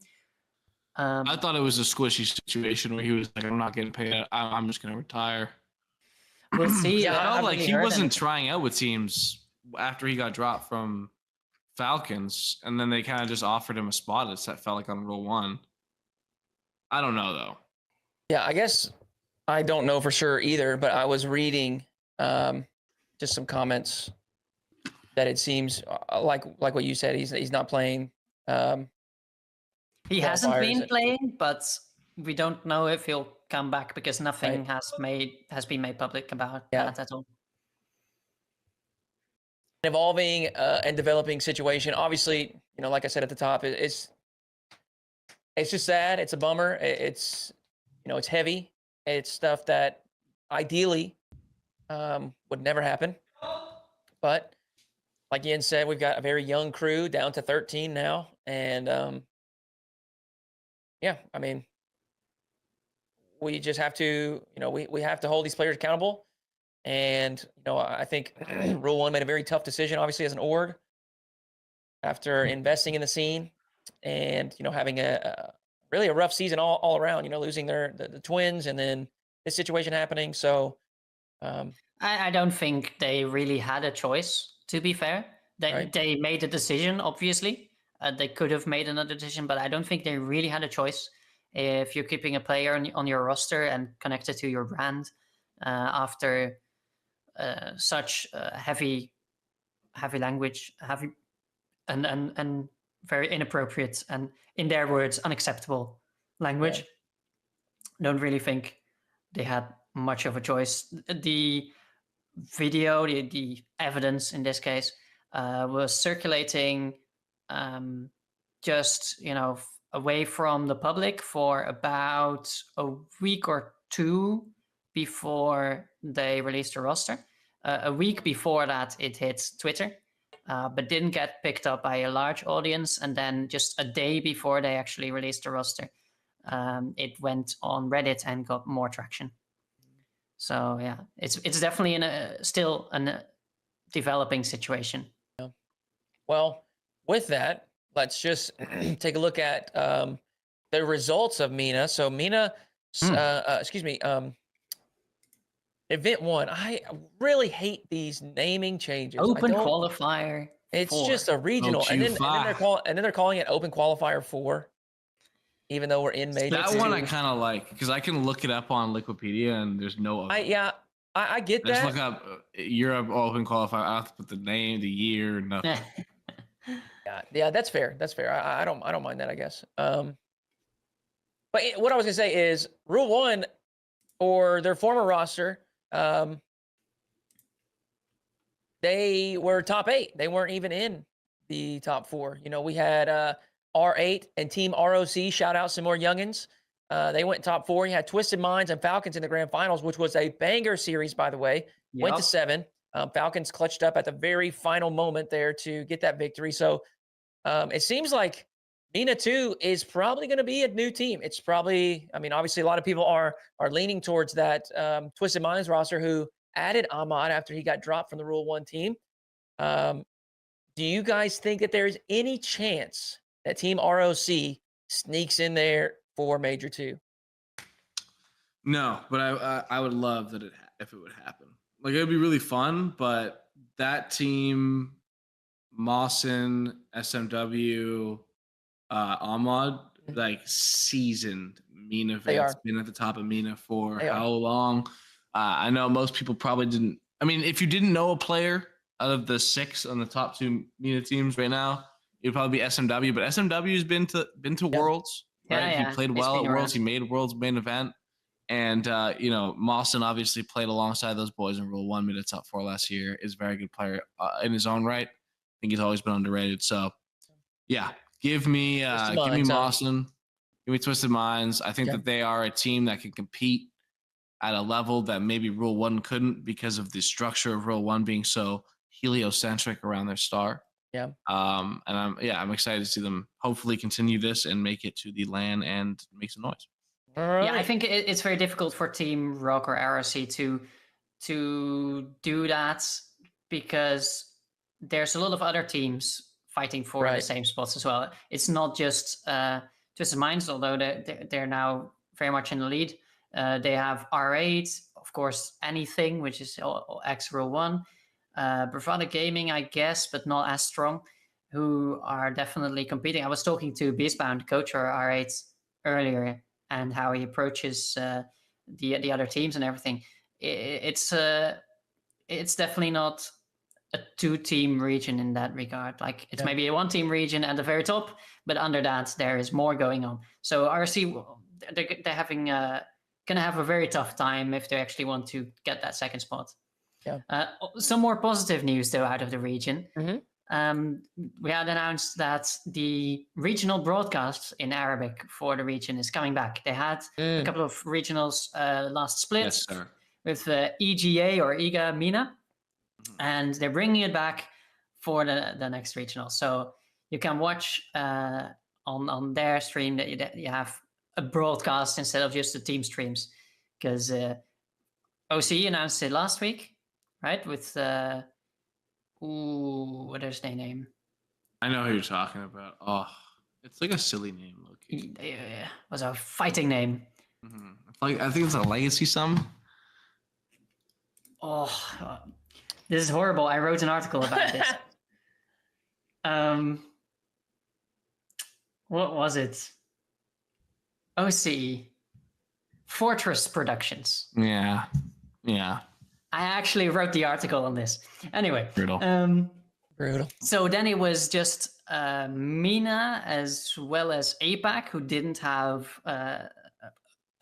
I thought it was a squishy situation where he was like, I'm not getting paid. I'm just going to retire. We'll see. Yeah, Like he wasn't trying out with teams after he got dropped from Falcons, and then they kind of just offered him a spot. It felt like on Rule 1. I don't know though. Yeah, I guess I don't know for sure either, but I was reading just some comments that it seems like what you said. He's not playing. He hasn't been playing, but we don't know if he'll come back because nothing has been made public about that at all. Evolving and developing situation. Obviously, like I said at the top, it's just sad. It's a bummer. It's it's heavy. It's stuff that ideally would never happen. But like Ian said, we've got a very young crew down to 13 now, and yeah, I mean, we just have to, we have to hold these players accountable. And, I think Rule 1 made a very tough decision, obviously, as an org, after investing in the scene and, having a really a rough season all around, losing the twins and then this situation happening. So I don't think they really had a choice, to be fair. They made a decision, obviously. They could have made another decision, but I don't think they really had a choice. If you're keeping a player on your roster and connected to your brand after such heavy language, and very inappropriate and, in their words, unacceptable language, don't really think they had much of a choice. The video, the evidence in this case, was circulating just away from the public for about a week or 2 before they released the roster. A week before that, it hit Twitter, but didn't get picked up by a large audience. And then just a day before they actually released the roster, it went on Reddit and got more traction. So yeah, it's definitely still a developing situation. Yeah. Well, with that, let's just take a look at the results of MENA. So MENA, Event 1. I really hate these naming changes. Open Qualifier. It's 4. just a regional, and then they're calling it Open Qualifier 4, even though we're in Major. That one I kind of like because I can look it up on Wikipedia and there's no. I get that. Just look up Europe Open Qualifier. I have to put the name, the year, nothing. Yeah, that's fair. That's fair. I don't mind that, I guess. But what I was gonna say is Rule 1 or their former roster they were top 8. They weren't even in the top 4. We had R8 and Team ROC. Shout out some more youngins. They went top 4. You had Twisted Minds and Falcons in the grand finals, which was a banger series, by the way. Went to 7. Falcons clutched up at the very final moment there to get that victory. So it seems like MENA 2 is probably going to be a new team. It's probably, obviously a lot of people are leaning towards that Twisted Minds roster who added Ahmad after he got dropped from the Rule 1 team. Do you guys think that there's any chance that Team ROC sneaks in there for Major 2? No, but I would love that if it would happen. Like, it would be really fun, but that team, Mawson, SMW, Ahmad, like seasoned MENA vets, been at the top of MENA for how long? I know most people probably didn't. I mean, if you didn't know a player out of the 6 on the top 2 MENA teams right now, it'd probably be SMW. But SMW's been to Worlds, right? Yeah. He played well at Worlds. He made Worlds main event. And, Mawson obviously played alongside those boys in Rule 1, made a top 4 last year, is a very good player in his own right. I think he's always been underrated. So, yeah, give me Mawson, give me Twisted Minds. I think that they are a team that can compete at a level that maybe Rule 1 couldn't because of the structure of Rule 1 being so heliocentric around their star. Yeah. And I'm excited to see them hopefully continue this and make it to the LAN and make some noise. Yeah, I think it's very difficult for Team Rock or ROC to do that because there's a lot of other teams fighting for the same spots as well. It's not just Twisted Minds, although they're now very much in the lead. They have R8, of course, Anything, which is X Rule 1. Bravada Gaming, I guess, but not as strong, who are definitely competing. I was talking to Beastbound, coach for R8, earlier, and how he approaches the other teams and everything. It's definitely not a 2-team region in that regard. Like, it's maybe a 1-team region at the very top, but under that there is more going on. So RC, they're having gonna have a very tough time if they actually want to get that second spot. Some more positive news though out of the region. We had announced that the regional broadcast in Arabic for the region is coming back. They had a couple of regionals last split with EGA or IGA MENA, and they're bringing it back for the next regional. So you can watch on their stream that you have a broadcast instead of just the team streams, because OC announced it last week, right? With what is their name? I know who you're talking about. Oh, it's like a silly name. Yeah, it was a fighting name. Like, I think it's a legacy sum. Oh, this is horrible. I wrote an article about this. What was it? OCE. Fortress Productions. Yeah. I actually wrote the article on this. Anyway. Brutal. So then it was just MENA as well as APAC who didn't have a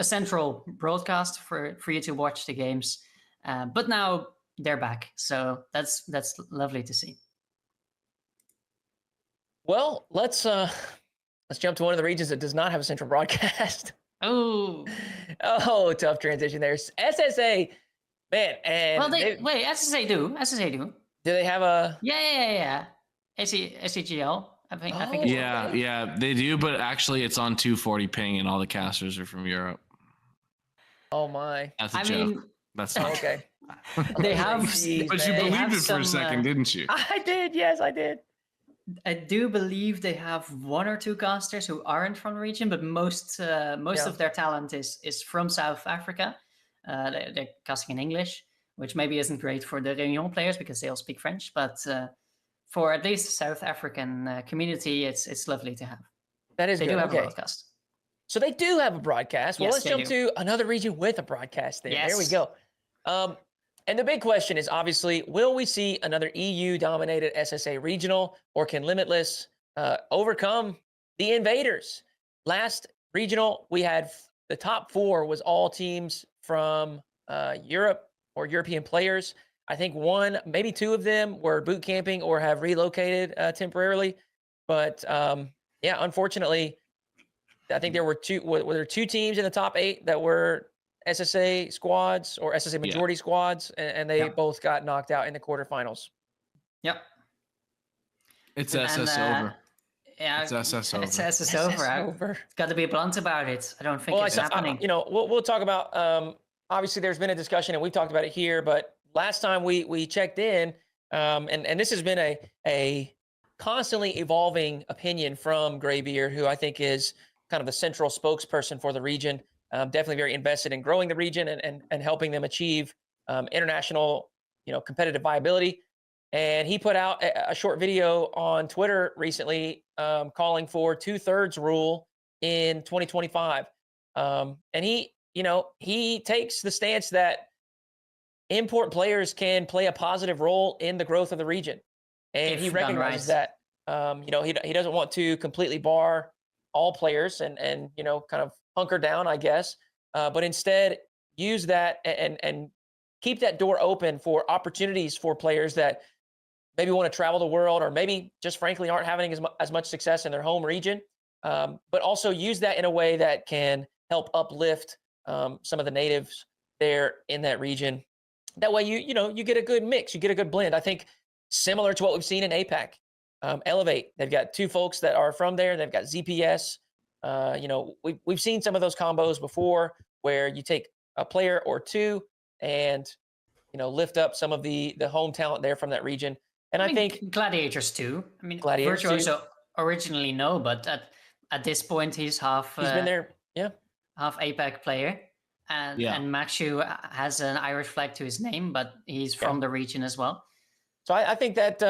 central broadcast for you to watch the games. But now they're back. So that's lovely to see. Well, let's jump to one of the regions that does not have a central broadcast. Oh, tough transition there. SSA, man, and wait, SSA do. Do they have a? Yeah. SEGL. I think. Yeah, they do. But actually, it's on 240 ping, and all the casters are from Europe. Oh my! That's a joke. That's not okay. They have, but you believed it for a second, didn't you? I did. Yes, I did. I do believe they have 1 or 2 casters who aren't from the region, but most of their talent is from South Africa. They're casting in English, which maybe isn't great for the Réunion players because they all speak French. But for at least the South African community, it's lovely to have. That is they good. do have a broadcast. So they do have a broadcast. Well, yes, let's jump to another region with a broadcast there. Yes. There we go. And the big question is obviously, will we see another EU-dominated SSA regional, or can Limitless overcome the invaders? Last regional, we had the top 4 was all teams from Europe. or European players. I think one, maybe two of them were boot camping or have relocated temporarily. But yeah, unfortunately, I think there were two teams in the top 8 that were SSA squads or SSA majority squads, and they both got knocked out in the quarterfinals. Yep. It's SS over. Yeah, it's SS over. It's SS over. It's got to be blunt about it. I don't think it's happening. We'll talk about. Obviously, there's been a discussion, and we've talked about it here. But last time we checked in, and this has been a constantly evolving opinion from Graybeard, who I think is kind of the central spokesperson for the region. Definitely very invested in growing the region and helping them achieve international, competitive viability. And he put out a short video on Twitter recently calling for 2/3 rule in 2025. And he takes the stance that import players can play a positive role in the growth of the region. And he recognizes that, he doesn't want to completely bar all players and kind of hunker down, I guess, but instead use that and keep that door open for opportunities for players that maybe want to travel the world or maybe just frankly aren't having as much success in their home region, but also use that in a way that can help uplift some of the natives there in that region. That way you get a good mix, you get a good blend. I think similar to what we've seen in APAC. Elevate, they've got 2 folks that are from there. They've got ZPS. We've seen some of those combos before where you take a player or 2 and lift up some of the home talent there from that region. And I think Gladiators too. I mean, Gladiators Virtuoso originally no, but at this point he's half. He's been there, half APAC player, and Maxu has an Irish flag to his name, but he's from the region as well. So I think that.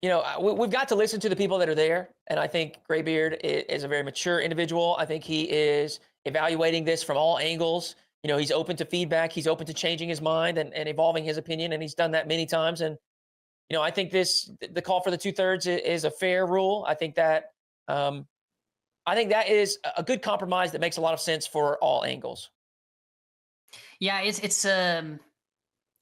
We've got to listen to the people that are there. And I think Graybeard is a very mature individual. I think he is evaluating this from all angles. He's open to feedback. He's open to changing his mind and evolving his opinion. And he's done that many times. And, I think the call for the 2/3 is a fair rule. I think that is a good compromise that makes a lot of sense for all angles. Yeah, it's an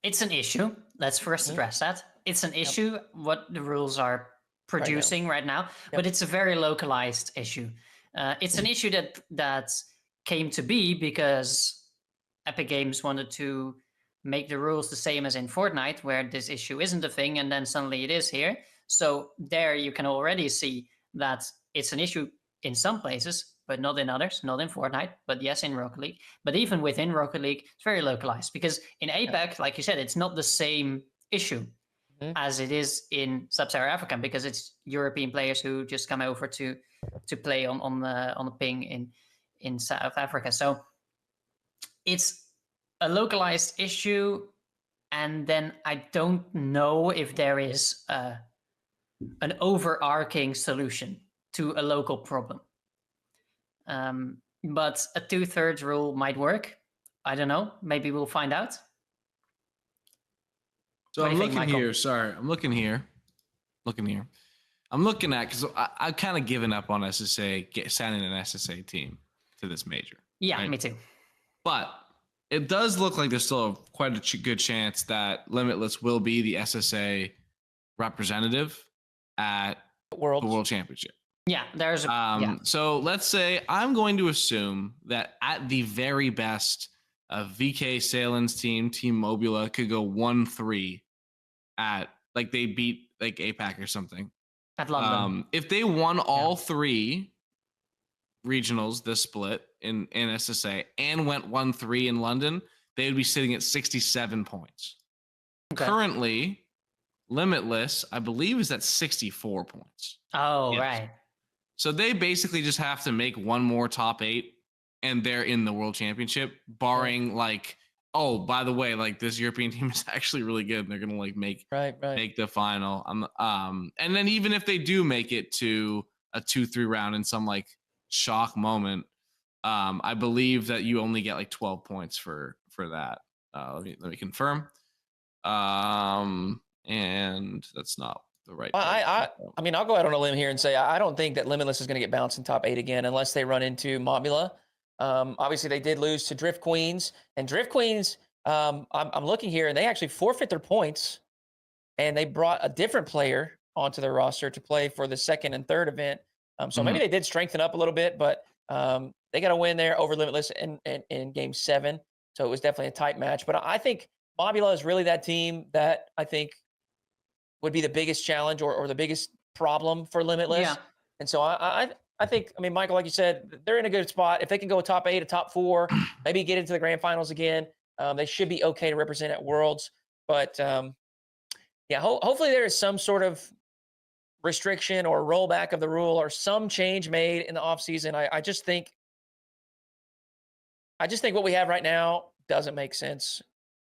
issue. Let's first address that. It's an issue what the rules are producing right now, but it's a very localized issue. It's an issue that came to be because Epic Games wanted to make the rules the same as in Fortnite, where this issue isn't a thing, and then suddenly it is here. So there you can already see that it's an issue in some places, but not in others, not in Fortnite, but yes, in Rocket League. But even within Rocket League, it's very localized because in APAC, like you said, it's not the same issue as it is in Sub-Saharan Africa, because it's European players who just come over to play on the ping in South Africa. So it's a localized issue, and then I don't know if there is an overarching solution to a local problem. But a 2/3 rule might work. I don't know. Maybe we'll find out. So I'm looking here. Sorry, I'm looking here. I'm looking at, because I've kind of given up on SSA sending an SSA team to this major. Yeah, right? Me too. But it does look like there's still quite a good chance that Limitless will be the SSA representative at the World Championship. Yeah, there's So let's say I'm going to assume that at the very best, VK Salen's team, Team Mobula, could go 1-3 at, like, they beat like APAC or something. At London. If they won all 3 regionals, this split in SSA, and went 1-3 in London, they would be sitting at 67 points. Okay. Currently, Limitless, I believe, is at 64 points. Oh, yes. Right. So they basically just have to make one more top 8 and they're in the World Championship, barring like, oh, by the way, like this European team is actually really good and they're going to like make the final. And then even if they do make it to a 2-3 round in some like shock moment, I believe that you only get like 12 points for that. Let me confirm. And that's not the right. I mean, I'll go out on a limb here and say I don't think that Limitless is going to get bounced in top 8 again unless they run into Mobula. Obviously, they did lose to Drift Queens, and Drift Queens I'm looking here, and they actually forfeit their points, and they brought a different player onto their roster to play for the second and third event. So maybe they did strengthen up a little bit, but they got a win there over Limitless in Game 7. So it was definitely a tight match. But I think Mobula is really that team that I think would be the biggest challenge or the biggest problem for Limitless. Yeah. And so I think, I mean, Michael, like you said, they're in a good spot. If they can go a top 8, a top 4, maybe get into the grand finals again, they should be okay to represent at Worlds. But yeah, hopefully there is some sort of restriction or rollback of the rule or some change made in the offseason. I just think what we have right now doesn't make sense.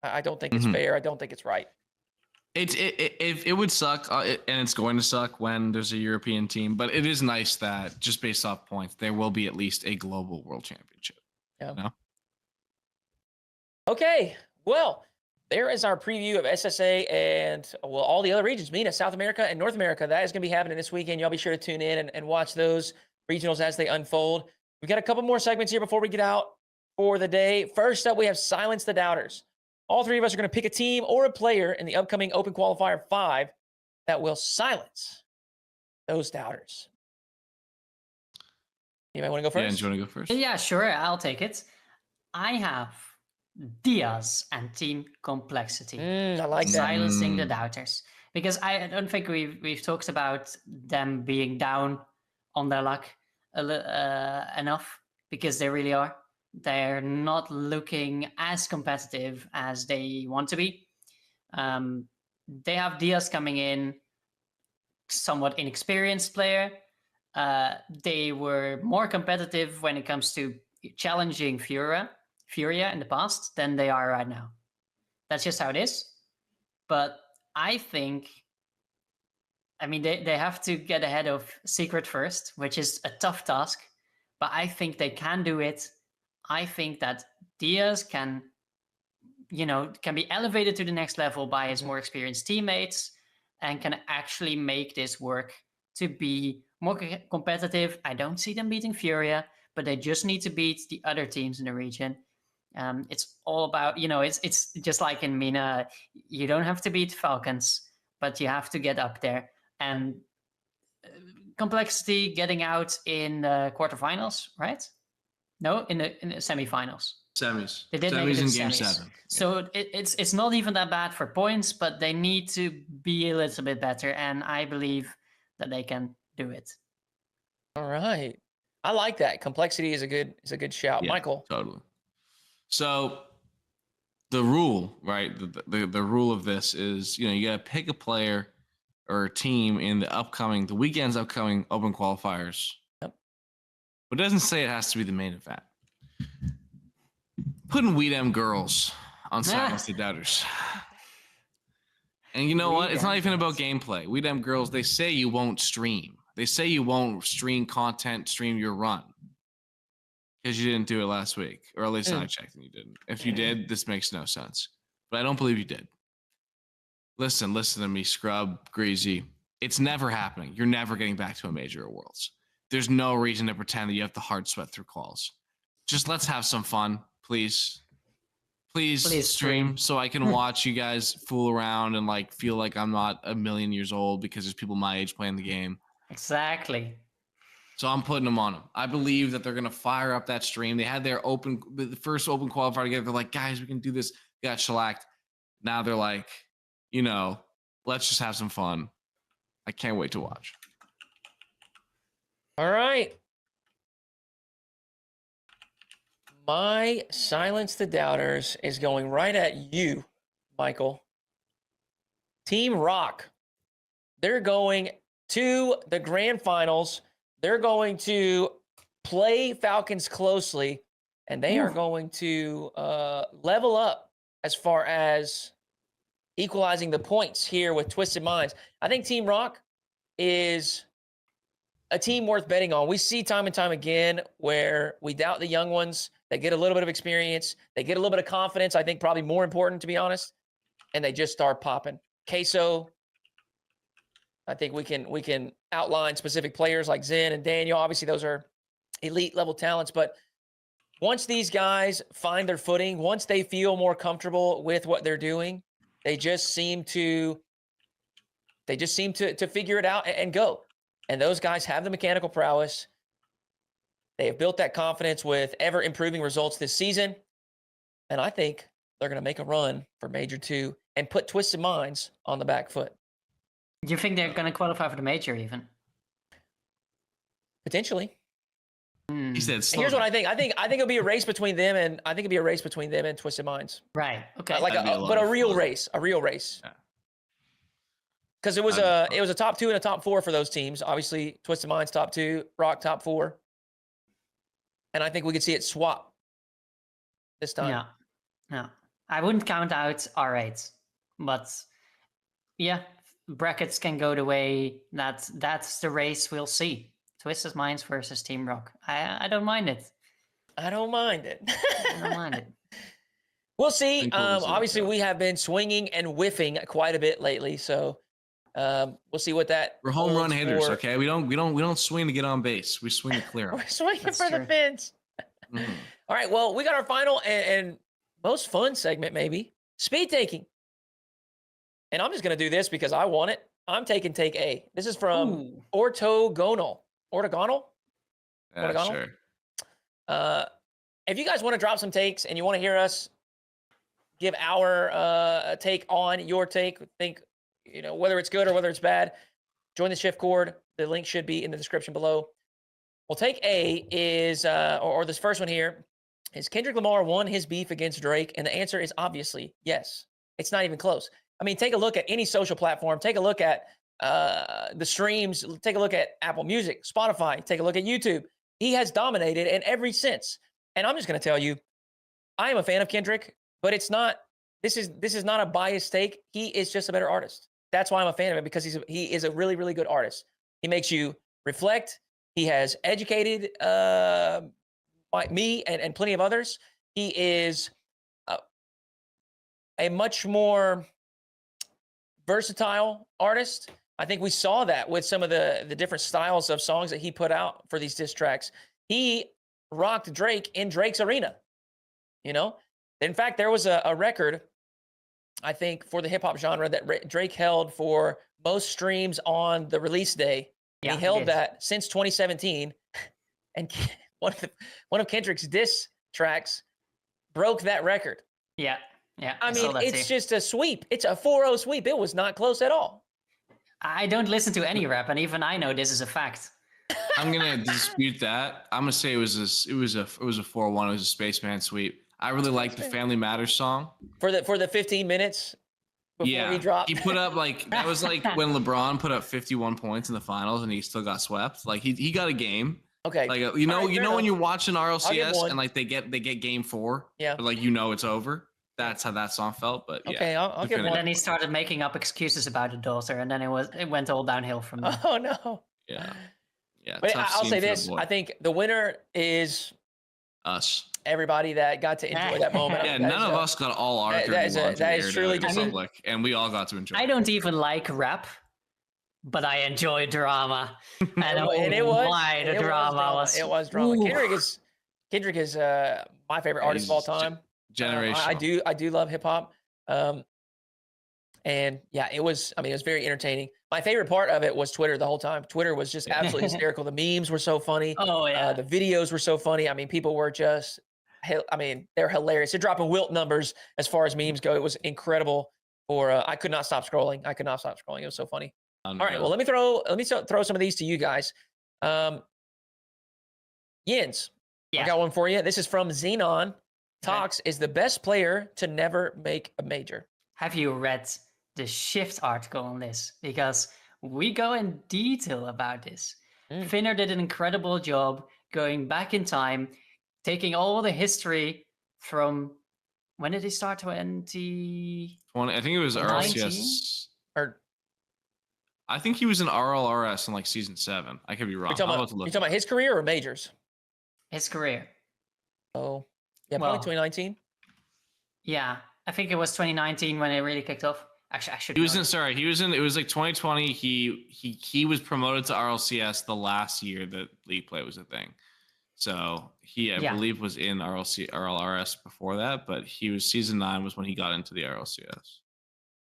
I don't think it's fair. I don't think it's right. It would suck, and it's going to suck when there's a European team. But it is nice that just based off points, there will be at least a global world championship. Yeah. No? Okay. Well, there is our preview of SSA and all the other regions, MENA, South America, and North America. That is going to be happening this weekend. Y'all be sure to tune in and watch those regionals as they unfold. We've got a couple more segments here before we get out for the day. First up, we have Silence the Doubters. All three of us are going to pick a team or a player in the upcoming Open Qualifier 5 that will silence those doubters. Anybody want to go first? Yeah, do you want to go first? Yeah, sure. I'll take it. I have Diaz and Team Complexity. I like that. Silencing the doubters. Because I don't think we've talked about them being down on their luck enough, because they really are. They're not looking as competitive as they want to be. They have Diaz coming in, somewhat inexperienced player. They were more competitive when it comes to challenging Furia in the past than they are right now. That's just how it is. But I think, I mean, they have to get ahead of Secret first, which is a tough task, but I think they can do it. I think that Diaz can be elevated to the next level by his more experienced teammates and can actually make this work to be more competitive. I don't see them beating Furia, but they just need to beat the other teams in the region. It's all about, it's just like in MENA, you don't have to beat Falcons, but you have to get up there. And Complexity getting out in the quarterfinals, right? No, in the semifinals. Semis. They did semis make it in to game semis. 7. So it's not even that bad for points, but they need to be a little bit better, and I believe that they can do it. All right. I like that. Complexity is a good shout. Yeah, Michael. Totally. So the rule, right? The rule of this is, you got to pick a player or a team in the weekend's upcoming Open Qualifiers. Yep. But it doesn't say it has to be the main event. Putting Weedem girls on Silence the Doubters. And you know what? It's not even about gameplay. Weedem girls, they say you won't stream. They say you won't stream content, stream your run. Because you didn't do it last week. Or at least I checked and you didn't. If you did, this makes no sense. But I don't believe you did. Listen to me, Scrub, Greasy. It's never happening. You're never getting back to a major or Worlds. There's no reason to pretend that you have to hard sweat through calls. Just let's have some fun, please. Please stream so I can watch you guys fool around and feel like I'm not a million years old because there's people my age playing the game. Exactly. So I'm putting them on them. I believe that they're going to fire up that stream. They had the first open qualifier together. They're like, guys, we can do this. They got shellacked. Now they're like, let's just have some fun. I can't wait to watch. All right. My Silence the Doubters is going right at you, Michael. Team Rock. They're going to the grand finals. They're going to play Falcons closely, and they are going to level up as far as equalizing the points here with Twisted Minds. I think Team Rock is a team worth betting on. We see time and time again where we doubt the young ones. They get a little bit of experience. They get a little bit of confidence. I think probably more important, to be honest. And they just start popping. Queso, I think we can outline specific players like Zen and Daniel. Obviously, those are elite level talents. But once these guys find their footing, once they feel more comfortable with what they're doing, they just seem to figure it out and go. And those guys have the mechanical prowess. They have built that confidence with ever improving results this season. And I think they're going to make a run for Major 2 and put Twisted Minds on the back foot. Do you think they're going to qualify for the major even? Potentially. He said, And here's what I think. I think it'll be a race between them and Twisted Minds. Right. Okay. But a real race. Yeah. Because it was a top 2 and a top 4 for those teams. Obviously, Twisted Minds top 2, Rock top 4. And I think we could see it swap this time. Yeah. I wouldn't count out R8, but yeah, brackets can go the way that's the race we'll see. Twisted Minds versus Team Rock. I don't mind it. I don't mind it. I don't mind it. We'll see. Obviously, we have been swinging and whiffing quite a bit lately, so we'll see what that. We're home run holds hitters, for- okay? We don't swing to get on base. We swing to clear. We're swinging That's for the true. fence. Mhm. All right. Well, we got our final and most fun segment, maybe speed taking. And I'm just going to do this because I want it. I'm taking take A. This is from Ooh. Ortogonal. Yeah, sure. If you guys want to drop some takes and you want to hear us give our take on your take, think, whether it's good or whether it's bad, join the Shift Cord. The link should be in the description below. Well, take A is, or this first one here, is Kendrick Lamar won his beef against Drake? And the answer is obviously yes. It's not even close. I mean, take a look at any social platform. Take a look at the streams. Take a look at Apple Music, Spotify. Take a look at YouTube. He has dominated in every sense. And I'm just going to tell you, I am a fan of Kendrick, but it's not. This is not a biased take. He is just a better artist. That's why I'm a fan of him, because he is a really, really good artist. He makes you reflect. He has educated me and plenty of others. He is a much more versatile artist. I think we saw that with some of the different styles of songs that he put out for these diss tracks. He rocked Drake in Drake's arena. In fact, there was a record, I think, for the hip hop genre that Drake held for most streams on the release day. Yeah, he held that since 2017, and one of Kendrick's diss tracks broke that record. Yeah. I saw mean, that it's too. just a sweep. It's a 4-0 sweep. It was not close at all. I don't listen to any rap, and even I know this is a fact. I'm gonna dispute that. I'm gonna say it was a 4-1. It was a Spaceman sweep. I really like the Family Matters song. For the 15 minutes before he dropped. He put up that was like when LeBron put up 51 points in the finals and he still got swept. Like he got a game. Okay. Like All right, fair when enough. you're watching RLCS one. and like they get game 4. Yeah. But it's over. That's how that song felt. But yeah. Okay, I'll give And one. then he started making up excuses about the daughter, and then it went all downhill from there. Oh no. Yeah. Yeah. But tough I'll scene say for the this. boy. I think the winner is Us. everybody that got to enjoy that moment. Yeah, That none is of a- us got all our that is dirty laundry aired truly out in just- public, and we all got to enjoy. I don't even like rap, but I enjoy drama. And and it was why the it was drama was. It was drama. Ooh. Kendrick is my favorite artist of all time. Generational. I do love hip hop. And yeah, it was very entertaining. My favorite part of it was Twitter the whole time. Twitter was just absolutely hysterical. The memes were so funny. Oh yeah. The videos were so funny. I mean, people were just, they're hilarious. They're dropping Wilt numbers as far as memes go. It was incredible. I could not stop scrolling. It was so funny. All right, well, let me throw some of these to you guys. Yins, Yeah. I got one for you. This is from Xenon. Tox is the best player to never make a major. Have you read the Shift article on this? Because we go in detail about this. Finner did an incredible job going back in time, taking all the history from when did he start? 20? I think it was 19? RLCS. Or I think he was in RLRS in like season 7. I could be wrong. you talking about his career or majors? His career. Oh, yeah, probably Well, 2019. Yeah, I think it was 2019 when it really kicked off. Actually, I should. He was know. in. Sorry, he was in. It was like 2020. He was promoted to RLCS the last year that league play was a thing. So he, I Yeah. believe, was in RLRS before that, but he was season 9 was when he got into the RLCS.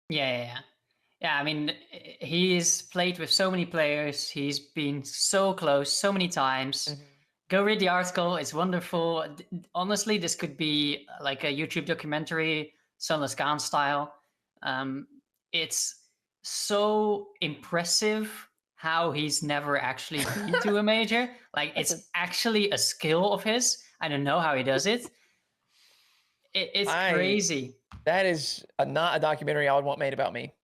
Yeah, I mean, he's played with so many players. He's been so close so many times. Mhm. Go read the article. It's wonderful. Honestly, this could be like a YouTube documentary, Sunless Khan style. It's so impressive how he's never actually been to a major. Like, it's actually a skill of his. I don't know how he does it. It's crazy. That is not a documentary I would want made about me.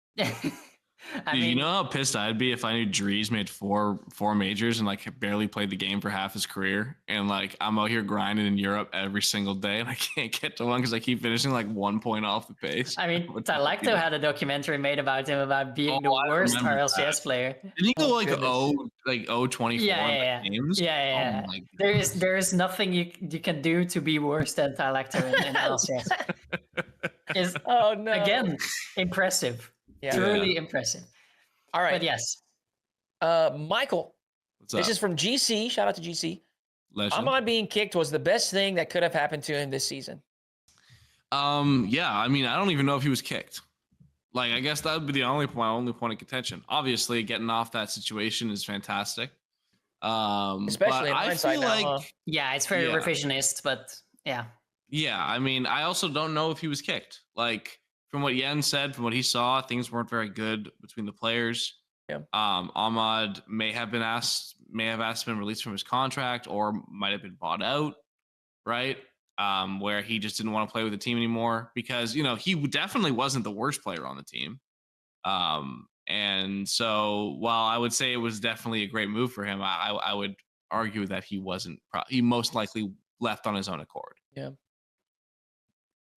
I Dude, mean, you know how pissed I'd be if I knew Dries made four majors and like barely played the game for half his career, and like I'm out here grinding in Europe every single day and I can't get to one because I keep finishing like 1 point off the pace. I mean, Talacto had a documentary made about him about being the I worst remember RLCS that. player. Didn't he go like goodness. 0-24 Yeah. in games? Yeah. Oh my There is nothing you can do to be worse than Talacto in RLCS. Is Oh no! again impressive. Yeah. Truly impressive. All right. But yes. Michael, What's up? this is from GC. Shout out to GC. Legend. Ahmad being kicked was the best thing that could have happened to him this season. Yeah, I mean, I don't even know if he was kicked. Like, I guess that would be my only point of contention. Obviously, getting off that situation is fantastic. Especially in I hindsight feel now, like, huh? Yeah, it's very Yeah. revisionist, but yeah. yeah, I mean, I also don't know if he was kicked. Like, from what Yen said, from what he saw, things weren't very good between the players. Yeah. Ahmad may have asked to be released from his contract, or might have been bought out, right? Where he just didn't want to play with the team anymore because, you know, he definitely wasn't the worst player on the team. And so while I would say it was definitely a great move for him, I would argue that he wasn't. He most likely left on his own accord. Yeah.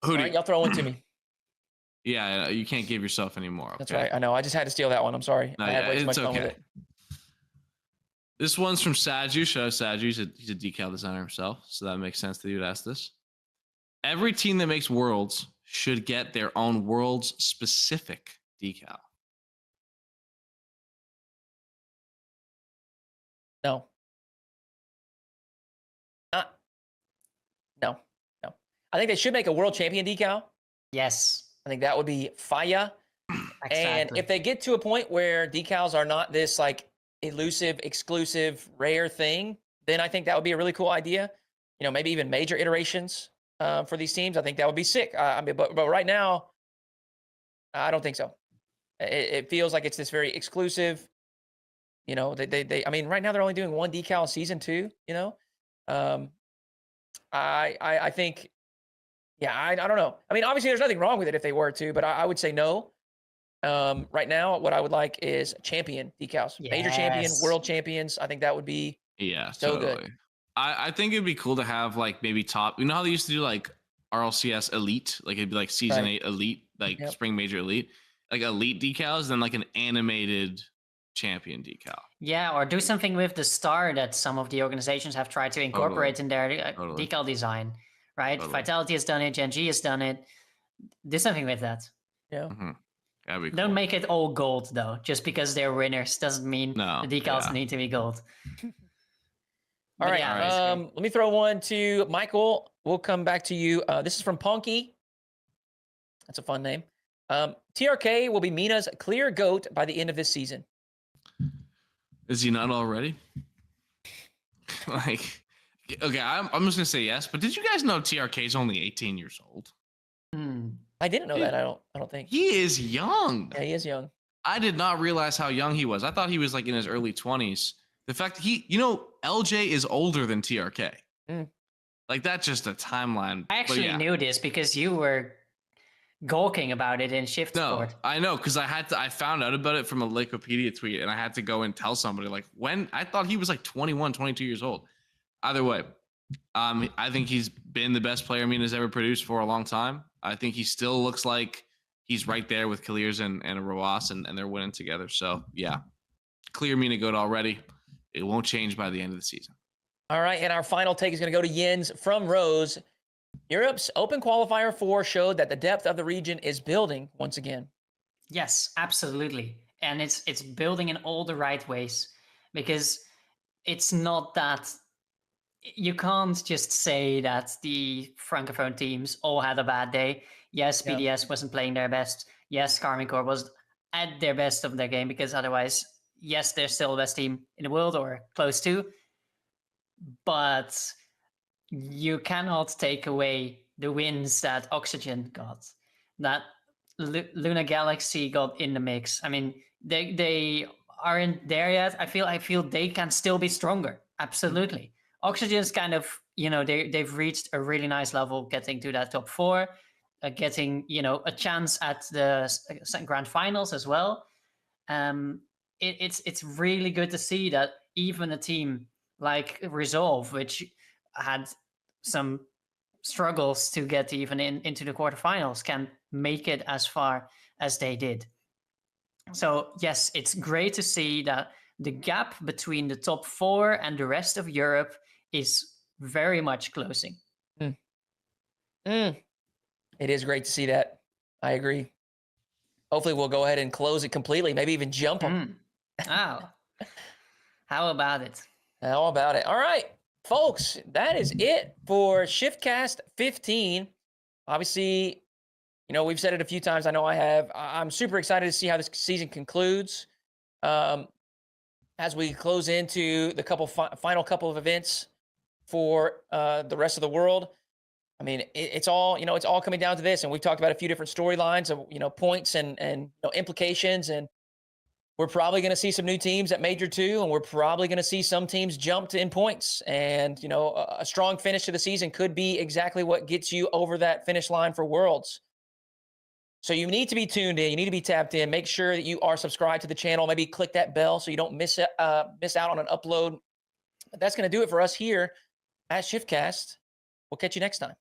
Who All do right, y'all throw one to me. Yeah, you can't give yourself any more. That's okay? right. I know. I just had to steal that one. I'm sorry. No, I had way too much it's fun with okay. it. This one's from Saju. Shout out Saju. He's a decal designer himself, so that makes sense that you'd ask this. Every team that makes Worlds should get their own Worlds specific decal. No. No. I think they should make a world champion decal. Yes. I think that would be fire. Exactly. And if they get to a point where decals are not this like elusive, exclusive, rare thing, then I think that would be a really cool idea. You know, maybe even major iterations for these teams. I think that would be sick. I mean, but right now, I don't think so. It feels like it's this very exclusive. You know, they. I mean, right now they're only doing one decal a season too. You know, I think. Yeah, I don't know. I mean, obviously, there's nothing wrong with it if they were to, but I would say no. Right now, what I would like is champion decals, major champion, Yes. world champions. I think that would be so Totally. good. I think it'd be cool to have like maybe top. You know how they used to do like RLCS Elite, like it'd be like season Right. 8 Elite, like Yep. spring major Elite, like Elite decals, then like an animated champion decal. Yeah, or do something with the star that some of the organizations have tried to incorporate in their Totally. decal design, right? Totally. Vitality has done it, Gen G has done it. Do something with that. Yeah. Mm-hmm. That'd be cool. Don't make it all gold though. Just because they're winners doesn't mean No, the decals yeah. need to be gold. All But right. yeah, Let me throw one to Michael. We'll come back to you. This is from Ponky. That's a fun name. TRK will be Mina's clear GOAT by the end of this season. Is he not already? Like, okay, I'm just gonna say yes. But did you guys know TRK is only 18 years old? I didn't know that. I don't think. He is young. Yeah, he is young. I did not realize how young he was. I thought he was like in his early 20s. The fact that LJ is older than TRK. Mm. Like that's just a timeline. I actually knew this because you were gawking about it in Shift No, Sport. I know because I found out about it from a Wikipedia tweet and I had to go and tell somebody like when I thought he was like 21, 22 years old. Either way, I think he's been the best player Mina's ever produced for a long time. I think he still looks like he's right there with Kaliers and Rawas and they're winning together. So yeah, clear Mina GOAT already. It won't change by the end of the season. All right, and our final take is going to go to Jens from Rose. Europe's Open Qualifier 4 showed that the depth of the region is building once again. Yes, absolutely. And it's building in all the right ways because it's not that you can't just say that the Francophone teams all had a bad day. Yes, Yeah. PDS wasn't playing their best. Yes, Karmine Corp was at their best of their game, because otherwise, yes, they're still the best team in the world or close to. But you cannot take away the wins that Oxygen got, that Luna Galaxy got in the mix. I mean, they aren't there yet. I feel they can still be stronger. Absolutely. Oxygen's kind of, they've reached a really nice level, getting to that top 4, getting, a chance at the grand finals as well. It's really good to see that even a team like Resolve, which had some struggles to get even into the quarterfinals, can make it as far as they did. So yes, it's great to see that the gap between the top 4 and the rest of Europe is very much closing. It is great to see that. I agree. Hopefully we'll go ahead and close it completely, maybe even jump them. Oh, how about it? How about it? All right, folks, that is it for ShiftCast 15. Obviously, we've said it a few times. I know I have. I'm super excited to see how this season concludes. As we close into the final couple of events for the rest of the world. I mean, it's all coming down to this, and we've talked about a few different storylines of points and implications, and we're probably going to see some new teams at Major 2, and we're probably going to see some teams jump in points. And, a strong finish to the season could be exactly what gets you over that finish line for Worlds. So you need to be tuned in. You need to be tapped in. Make sure that you are subscribed to the channel. Maybe click that bell so you don't miss out on an upload. But that's going to do it for us here at ShiftCast. We'll catch you next time.